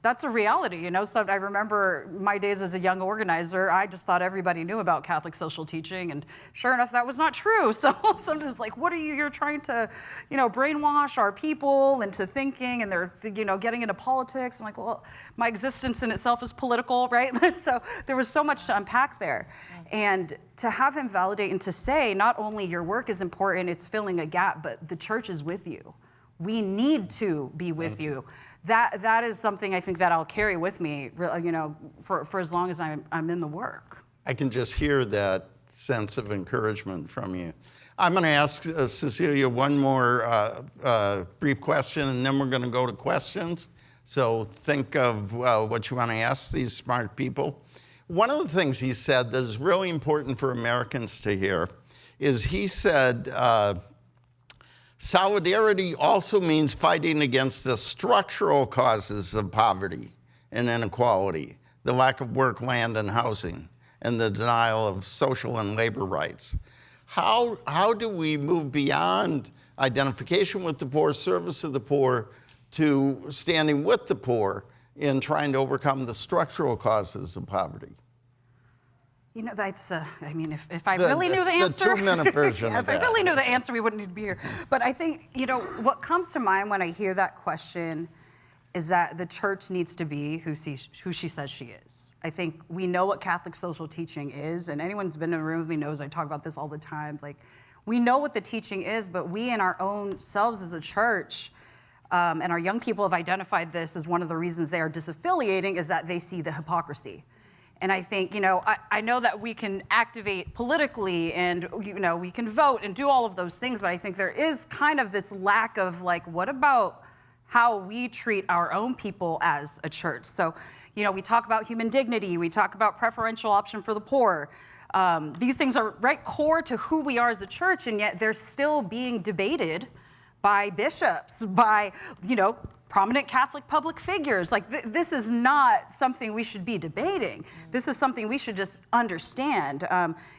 that's a reality, So I remember my days as a young organizer, I just thought everybody knew about Catholic social teaching, and sure enough, that was not true. So sometimes like, what are you're trying to, brainwash our people into thinking, and they're, getting into politics. I'm like, well, my existence in itself is political, right? So there was so much to unpack there. And to have him validate and to say, not only your work is important, it's filling a gap, but the church is with you. We need to be with you. That is something I think that I'll carry with me, for as long as I'm in the work. I can just hear that sense of encouragement from you. I'm going to ask Cecilia one more brief question, and then we're going to go to questions. So think of what you want to ask these smart people. One of the things he said that is really important for Americans to hear is he said, solidarity also means fighting against the structural causes of poverty and inequality, the lack of work, land, and housing, and the denial of social and labor rights. How do we move beyond identification with the poor, service of the poor, to standing with the poor in trying to overcome the structural causes of poverty? That's, if I really knew the answer. The 2-minute version of that. If I really knew the answer, we wouldn't need to be here. But I think, what comes to mind when I hear that question is that the church needs to be who she says she is. I think we know what Catholic social teaching is, and anyone who's been in a room with me knows I talk about this all the time. Like, we know what the teaching is, but we in our own selves as a church, and our young people have identified this as one of the reasons they are disaffiliating, is that they see the hypocrisy. And I think, I know that we can activate politically and, we can vote and do all of those things, but I think there is kind of this lack of like, what about how we treat our own people as a church? So, we talk about human dignity, we talk about preferential option for the poor. These things are right core to who we are as a church, and yet they're still being debated by bishops, by, prominent Catholic public figures. Like, this is not something we should be debating. This is something we should just understand.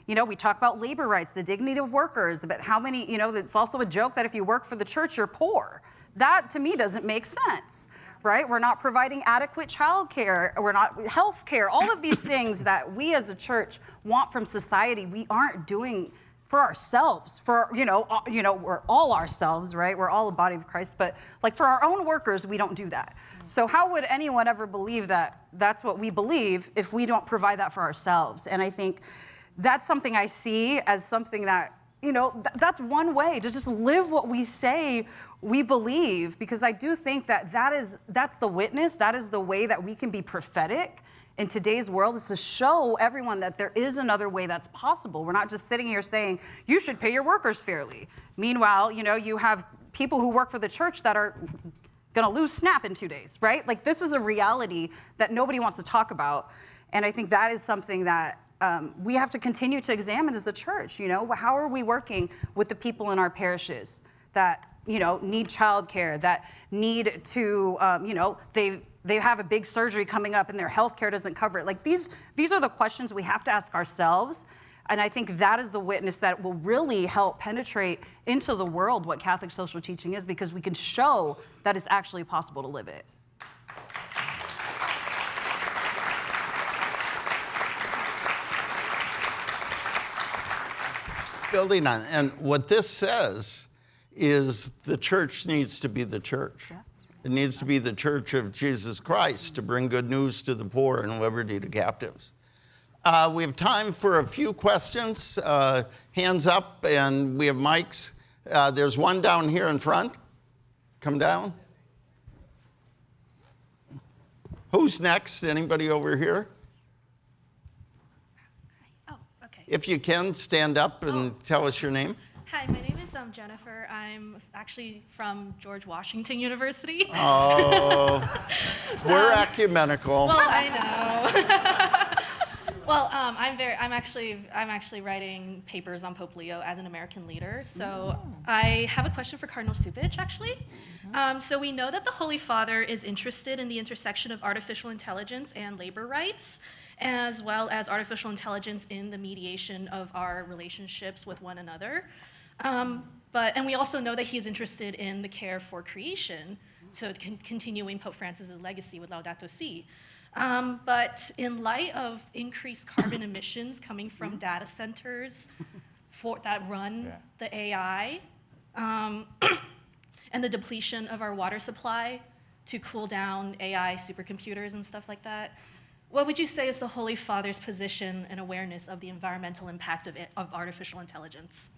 We talk about labor rights, the dignity of workers, but how many, it's also a joke that if you work for the church, you're poor. That, to me, doesn't make sense, right? We're not providing adequate childcare, we're not health care, all of these things that we as a church want from society, we aren't doing for ourselves, we're all ourselves, right? We're all a body of Christ, but like for our own workers, we don't do that. So how would anyone ever believe that that's what we believe if we don't provide that for ourselves? And I think that's something I see as something that, that's one way to just live what we say we believe, because I do think that that's the witness, that is the way that we can be prophetic in today's world, is to show everyone that there is another way that's possible. We're not just sitting here saying, you should pay your workers fairly. Meanwhile, you have people who work for the church that are gonna lose SNAP in 2 days, right? Like, this is a reality that nobody wants to talk about. And I think that is something that we have to continue to examine as a church. How are we working with the people in our parishes that, need childcare, that need to, they have a big surgery coming up and their health care doesn't cover it. Like, these are the questions we have to ask ourselves. And I think that is the witness that will really help penetrate into the world what Catholic social teaching is, because we can show that it's actually possible to live it. Building on, and what this says is the church needs to be the church. Yeah. It needs to be the church of Jesus Christ to bring good news to the poor and liberty to captives. We have time for a few questions. Hands up, and we have mics. There's one down here in front. Come down. Who's next? Anybody over here? Oh, okay. If you can, stand up and tell us your name. Hi, my name is Jennifer. I'm actually from George Washington University. Oh, we're ecumenical. Well, I know. Well, I'm actually writing papers on Pope Leo as an American leader. So I have a question for Cardinal Cupich, actually. So we know that the Holy Father is interested in the intersection of artificial intelligence and labor rights. as well as artificial intelligence in the mediation of our relationships with one another. And we also know that he is interested in the care for creation, so continuing Pope Francis's legacy with Laudato Si. But in light of increased carbon emissions coming from data centers that run the AI, and the depletion of our water supply to cool down AI supercomputers and stuff like that, what would you say is the Holy Father's position and awareness of the environmental impact of artificial intelligence?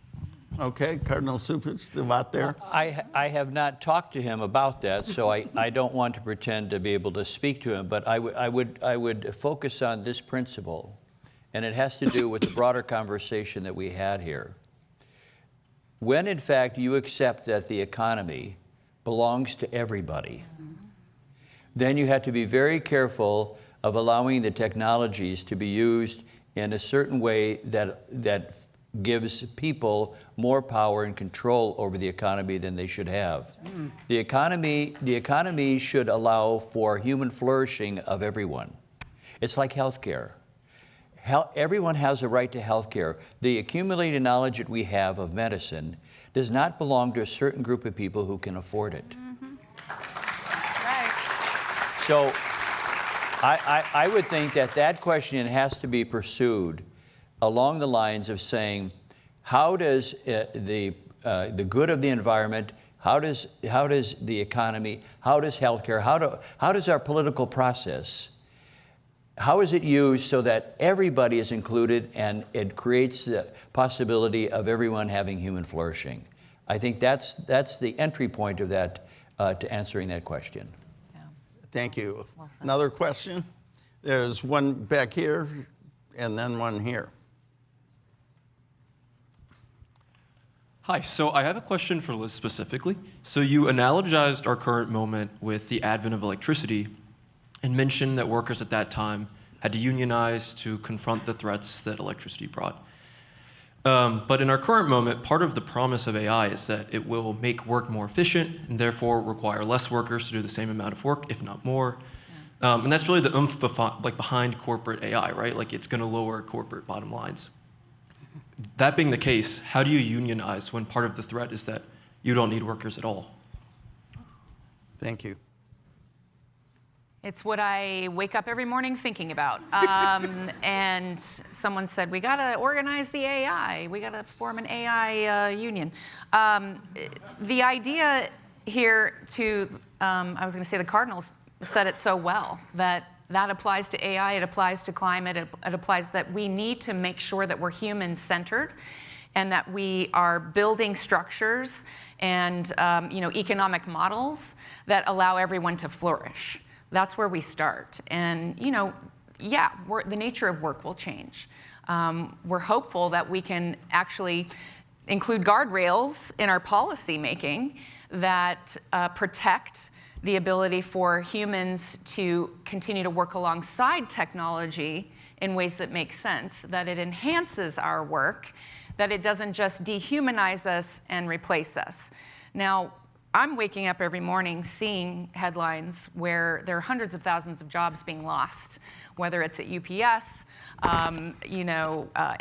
Okay, Cardinal Cupich, the lot there. I have not talked to him about that, so I don't want to pretend to be able to speak to him, but I would focus on this principle, and it has to do with the broader conversation that we had here. When, in fact, you accept that the economy belongs to everybody, then you have to be very careful of allowing the technologies to be used in a certain way that gives people more power and control over the economy than they should have. The economy should allow for human flourishing of everyone. It's like healthcare. Everyone has a right to healthcare. The accumulated knowledge that we have of medicine does not belong to a certain group of people who can afford it. Right. So I would think that question has to be pursued along the lines of saying, how does the good of the environment, how does the economy, how does healthcare, how does our political process, how is it used so that everybody is included and it creates the possibility of everyone having human flourishing? I think that's the entry point of that to answering that question. Thank you. Well said. Another question? There's one back here and then one here. Hi, so I have a question for Liz specifically. So you analogized our current moment with the advent of electricity and mentioned that workers at that time had to unionize to confront the threats that electricity brought. But in our current moment, part of the promise of AI is that it will make work more efficient and therefore require less workers to do the same amount of work, if not more. And that's really the oomph behind corporate AI, right? Like it's going to lower corporate bottom lines. That being the case, how do you unionize when part of the threat is that you don't need workers at all? Thank you. It's what I wake up every morning thinking about. And someone said, we got to organize the AI. We got to form an AI union. The idea here I was going to say the Cardinals said it so well, that applies to AI, it applies to climate, it applies that we need to make sure that we're human-centered and that we are building structures and economic models that allow everyone to flourish. That's where we start. And, the nature of work will change. We're hopeful that we can actually include guardrails in our policy making that protect the ability for humans to continue to work alongside technology in ways that make sense, that it enhances our work, that it doesn't just dehumanize us and replace us. Now, I'm waking up every morning seeing headlines where there are hundreds of thousands of jobs being lost, whether it's at UPS,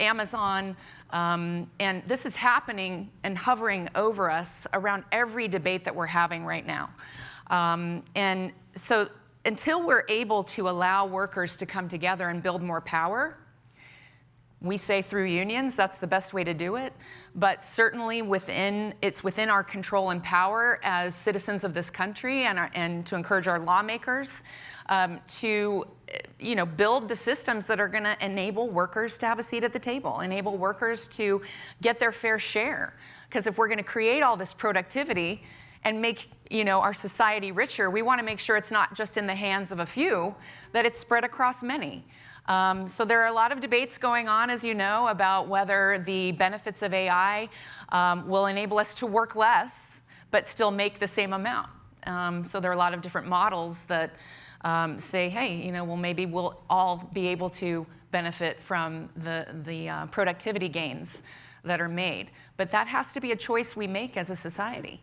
Amazon, and this is happening and hovering over us around every debate that we're having right now. And so until we're able to allow workers to come together and build more power, we say through unions, that's the best way to do it. But certainly it's within our control and power as citizens of this country and to encourage our lawmakers to build the systems that are going to enable workers to have a seat at the table, enable workers to get their fair share. Because if we're going to create all this productivity and make our society richer, we want to make sure it's not just in the hands of a few, that it's spread across many. So there are a lot of debates going on, as you know, about whether the benefits of AI will enable us to work less, but still make the same amount. So there are a lot of different models that say, hey, maybe we'll all be able to benefit from the productivity gains that are made. But that has to be a choice we make as a society.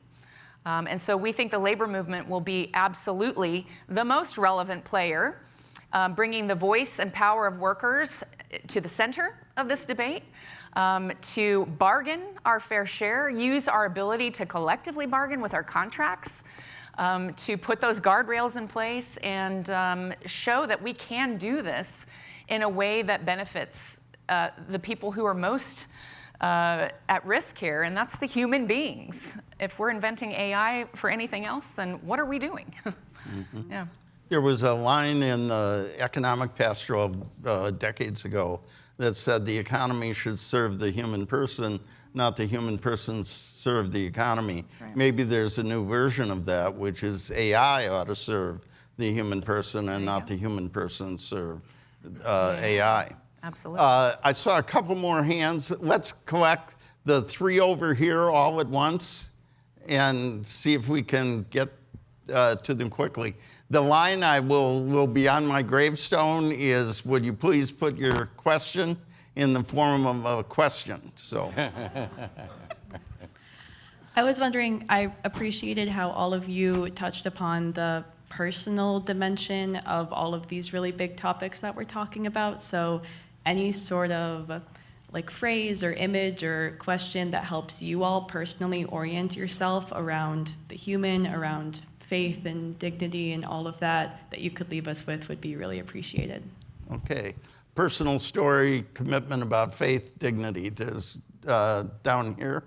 And so we think the labor movement will be absolutely the most relevant player bringing the voice and power of workers to the center of this debate, to bargain our fair share, use our ability to collectively bargain with our contracts, to put those guardrails in place and show that we can do this in a way that benefits the people who are most at risk here, and that's the human beings. If we're inventing AI for anything else, then what are we doing? Yeah. There was a line in the Economic Pastoral decades ago that said the economy should serve the human person, not the human person serve the economy. Right. Maybe there's a new version of that, which is AI ought to serve the human person and not the human person serve AI. Absolutely. I saw a couple more hands. Let's collect the three over here all at once and see if we can get to them quickly. The line I will be on my gravestone is, would you please put your question in the form of a question? So. I was wondering, I appreciated how all of you touched upon the personal dimension of all of these really big topics that we're talking about. So any sort of like phrase or image or question that helps you all personally orient yourself around the human, around faith and dignity and all of that you could leave us with would be really appreciated. Okay. Personal story, commitment about faith, dignity. There's down here.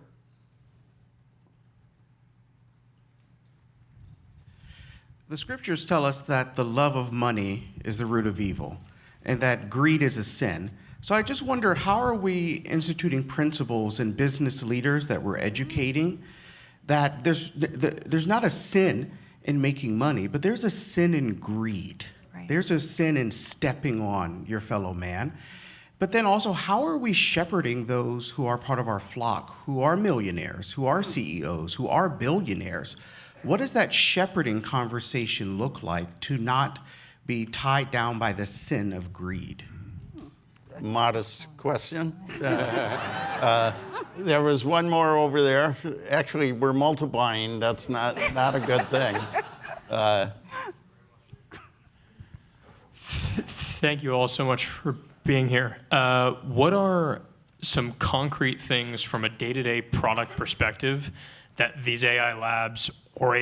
The scriptures tell us that the love of money is the root of evil and that greed is a sin. So I just wondered, how are we instituting principles in business leaders that we're educating that there's not a sin in making money, but there's a sin in greed. Right. There's a sin in stepping on your fellow man. But then also, how are we shepherding those who are part of our flock, who are millionaires, who are CEOs, who are billionaires? What does that shepherding conversation look like to not be tied down by the sin of greed? Modest question. There was one more over there. Actually, we're multiplying. That's not a good thing. Thank you all so much for being here. What are some concrete things from a day-to-day product perspective that these AI labs or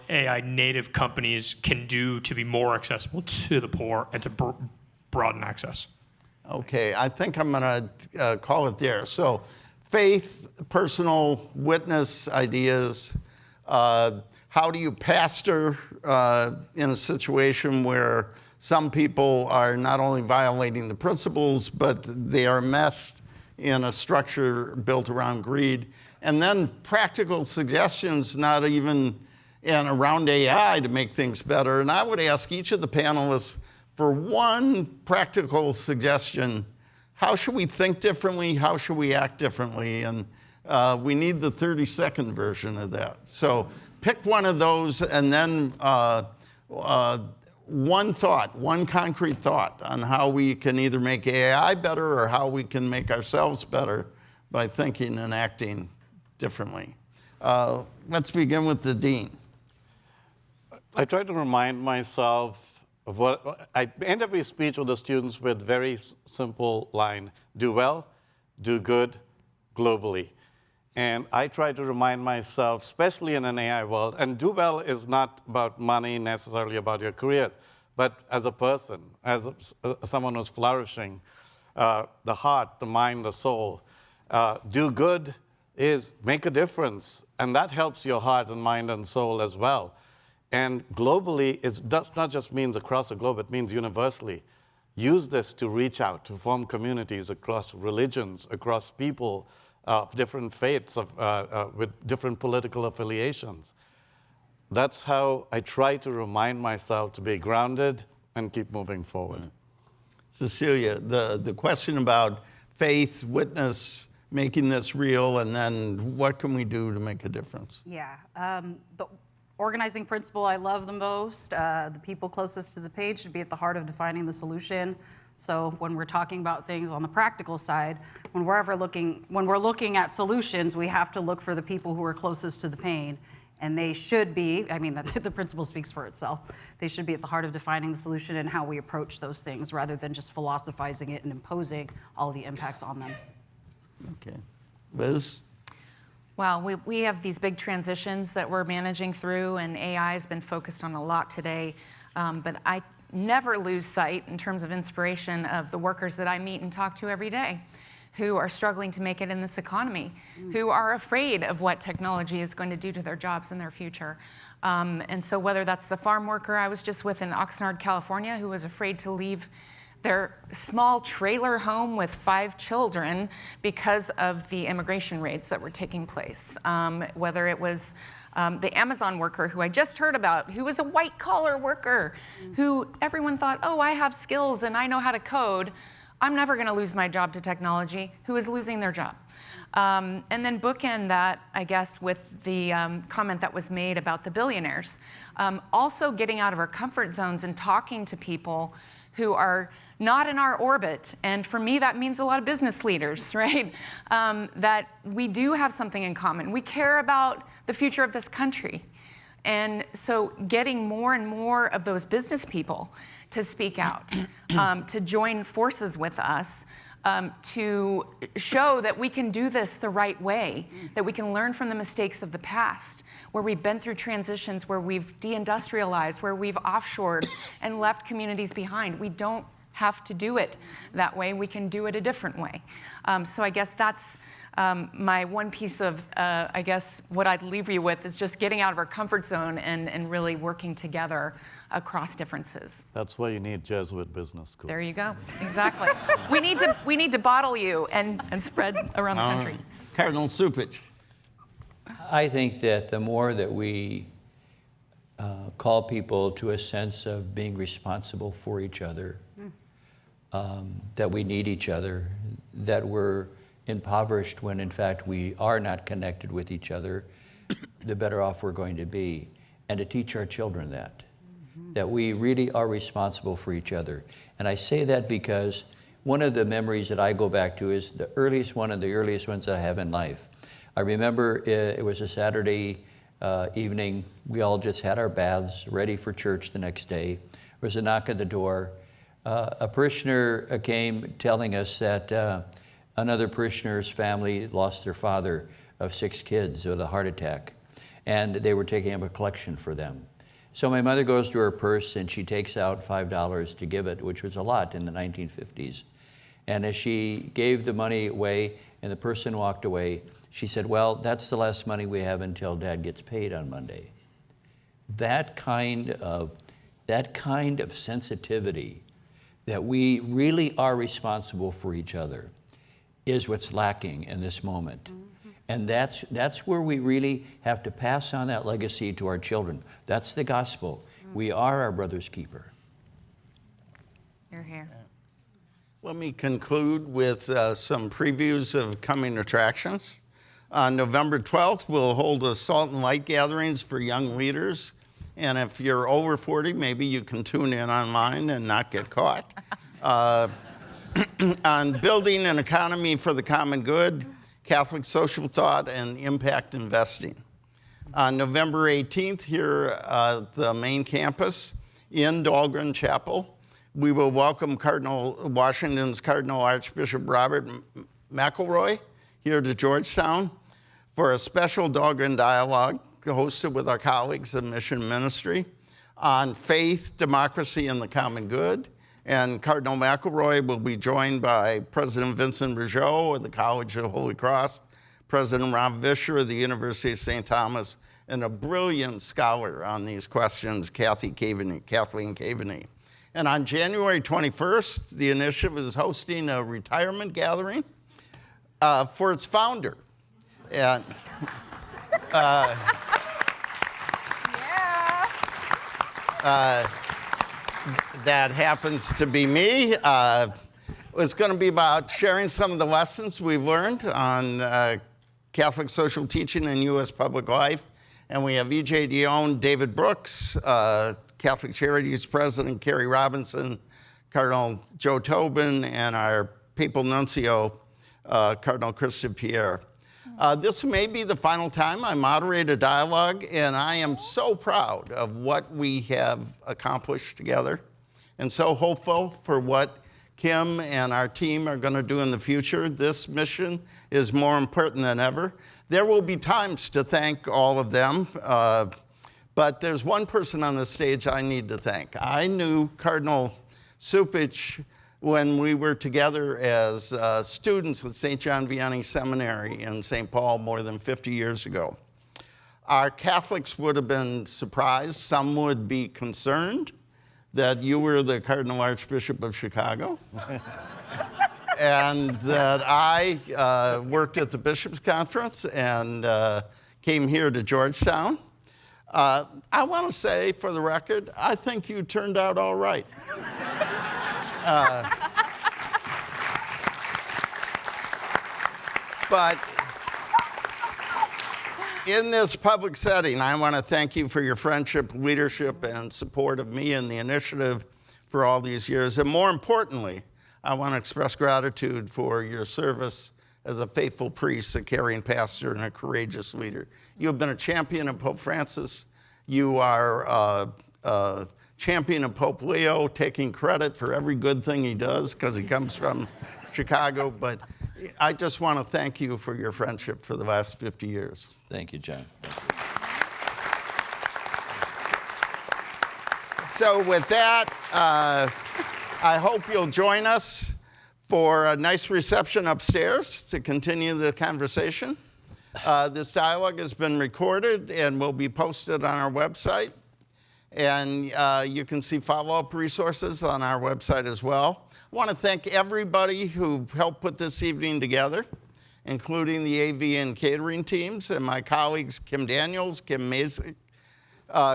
AI native companies can do to be more accessible to the poor and to broaden access? Okay, I think I'm going to call it there. So, faith, personal witness ideas. How do you pastor in a situation where some people are not only violating the principles, but they are meshed in a structure built around greed? And then practical suggestions, not even and around AI to make things better. And I would ask each of the panelists for one practical suggestion. How should we think differently? How should we act differently? And we need the 30-second version of that. So pick one of those and then one thought, one concrete thought on how we can either make AI better or how we can make ourselves better by thinking and acting differently. Let's begin with the dean. I try to remind myself of what I end every speech with the students with very simple line: do well, do good, globally. And I try to remind myself, especially in an AI world, and do well is not about money necessarily about your career, but as a person, as someone who's flourishing, the heart, the mind, the soul. Do good is make a difference, and that helps your heart and mind and soul as well. And globally, it does not just means across the globe, it means universally. Use this to reach out, to form communities across religions, across people of different faiths, with different political affiliations. That's how I try to remind myself to be grounded and keep moving forward. Cecilia, the question about faith, witness, making this real, and then what can we do to make a difference? Yeah, the organizing principle I love the most. The people closest to the page should be at the heart of defining the solution. So when we're talking about things on the practical side, when we're looking at solutions, we have to look for the people who are closest to the pain. And they should be, I mean, the principle speaks for itself. They should be at the heart of defining the solution and how we approach those things rather than just philosophizing it and imposing all the impacts on them. Okay. Liz? Well, we have these big transitions that we're managing through, and AI has been focused on a lot today. But I never lose sight, in terms of inspiration, of the workers that I meet and talk to every day who are struggling to make it in this economy, who are afraid of what technology is going to do to their jobs in their future. And so whether that's the farm worker I was just with in Oxnard, California, who was afraid to leave their small trailer home with 5 children because of the immigration raids that were taking place, whether it was the Amazon worker who I just heard about, who was a white-collar worker, who everyone thought, oh, I have skills and I know how to code, I'm never going to lose my job to technology, who is losing their job. And then bookend that, I guess, with the comment that was made about the billionaires. Also getting out of our comfort zones and talking to people who are not in our orbit. And for me, that means a lot of business leaders, right? That we do have something in common. We care about the future of this country. And so getting more and more of those business people to speak out, to join forces with us, to show that we can do this the right way, that we can learn from the mistakes of the past, where we've been through transitions, where we've deindustrialized, where we've offshored and left communities behind. We don't have to do it that way. We can do it a different way. So I guess that's my one piece of, I guess, what I'd leave you with is just getting out of our comfort zone and really working together across differences. That's why you need Jesuit business schools. There you go. Exactly. we need to bottle you and spread around the country. Cardinal Cupich. I think that the more that we call people to a sense of being responsible for each other, that we need each other, that we're impoverished when in fact we are not connected with each other, the better off we're going to be. And to teach our children that we really are responsible for each other. And I say that because one of the memories that I go back to is the earliest one of the earliest ones I have in life. I remember it was a Saturday evening. We all just had our baths ready for church the next day. There was a knock at the door. A parishioner came telling us that another parishioner's family lost their father of 6 kids with a heart attack, and they were taking up a collection for them. So my mother goes to her purse and she takes out $5 to give it, which was a lot in the 1950s. And as she gave the money away and the person walked away, she said, well, that's the last money we have until Dad gets paid on Monday. That kind of sensitivity that we really are responsible for each other is what's lacking in this moment. And that's where we really have to pass on that legacy to our children. That's the gospel. We are our brother's keeper. You're here. Let me conclude with some previews of coming attractions. On November 12th, we'll hold a Salt and Light gatherings for young leaders. And if you're over 40, maybe you can tune in online and not get caught. On building an economy for the common good, Catholic social thought, and impact investing. On November 18th, here at the main campus in Dahlgren Chapel, we will welcome Washington's Cardinal Archbishop Robert McElroy here to Georgetown for a special Dahlgren Dialogue hosted with our colleagues of Mission Ministry on faith, democracy, and the common good. And Cardinal McElroy will be joined by President Vincent Rougeau of the College of the Holy Cross, President Ron Vischer of the University of St. Thomas, and a brilliant scholar on these questions, Kathleen Caveney. And on January 21st, the initiative is hosting a retirement gathering for its founder. And that happens to be me. It's going to be about sharing some of the lessons we've learned on Catholic social teaching in U.S. public life. And we have E.J. Dion, David Brooks, Catholic Charities President Carrie Robinson, Cardinal Joe Tobin, and our Papal Nuncio, Cardinal Christian Pierre. This may be the final time I moderate a dialogue, and I am so proud of what we have accomplished together and so hopeful for what Kim and our team are going to do in the future. This mission is more important than ever. There will be times to thank all of them, but there's one person on the stage I need to thank. I knew Cardinal Cupich when we were together as students at St. John Vianney Seminary in St. Paul more than 50 years ago. Our Catholics would have been surprised. Some would be concerned that you were the Cardinal Archbishop of Chicago and that I worked at the Bishops' Conference and came here to Georgetown. I want to say, for the record, I think you turned out all right. But in this public setting, I want to thank you for your friendship, leadership, and support of me and the initiative for all these years. And more importantly, I want to express gratitude for your service as a faithful priest, a caring pastor, and a courageous leader. You have been a champion of Pope Francis. You are a champion of Pope Leo, taking credit for every good thing he does because he comes from Chicago. But I just want to thank you for your friendship for the last 50 years. Thank you, John. So with that, I hope you'll join us for a nice reception upstairs to continue the conversation. This dialogue has been recorded and will be posted on our website. And you can see follow-up resources on our website as well. I want to thank everybody who helped put this evening together, including the AV and catering teams and my colleagues Kim Daniels, Kim Mazik,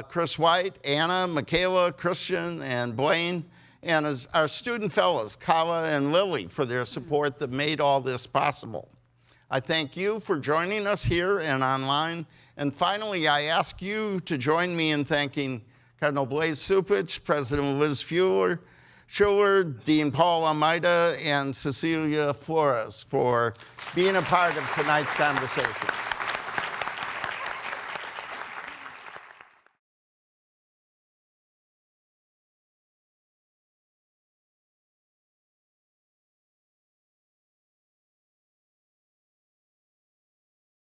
Chris White, Anna, Michaela, Christian, and Blaine, and as our student fellows, Kala and Lily, for their support that made all this possible. I thank you for joining us here and online. And finally, I ask you to join me in thanking Cardinal Blaise Cupich, President Liz Schuller, Dean Paul Almeida, and Cecilia Flores for being a part of tonight's conversation.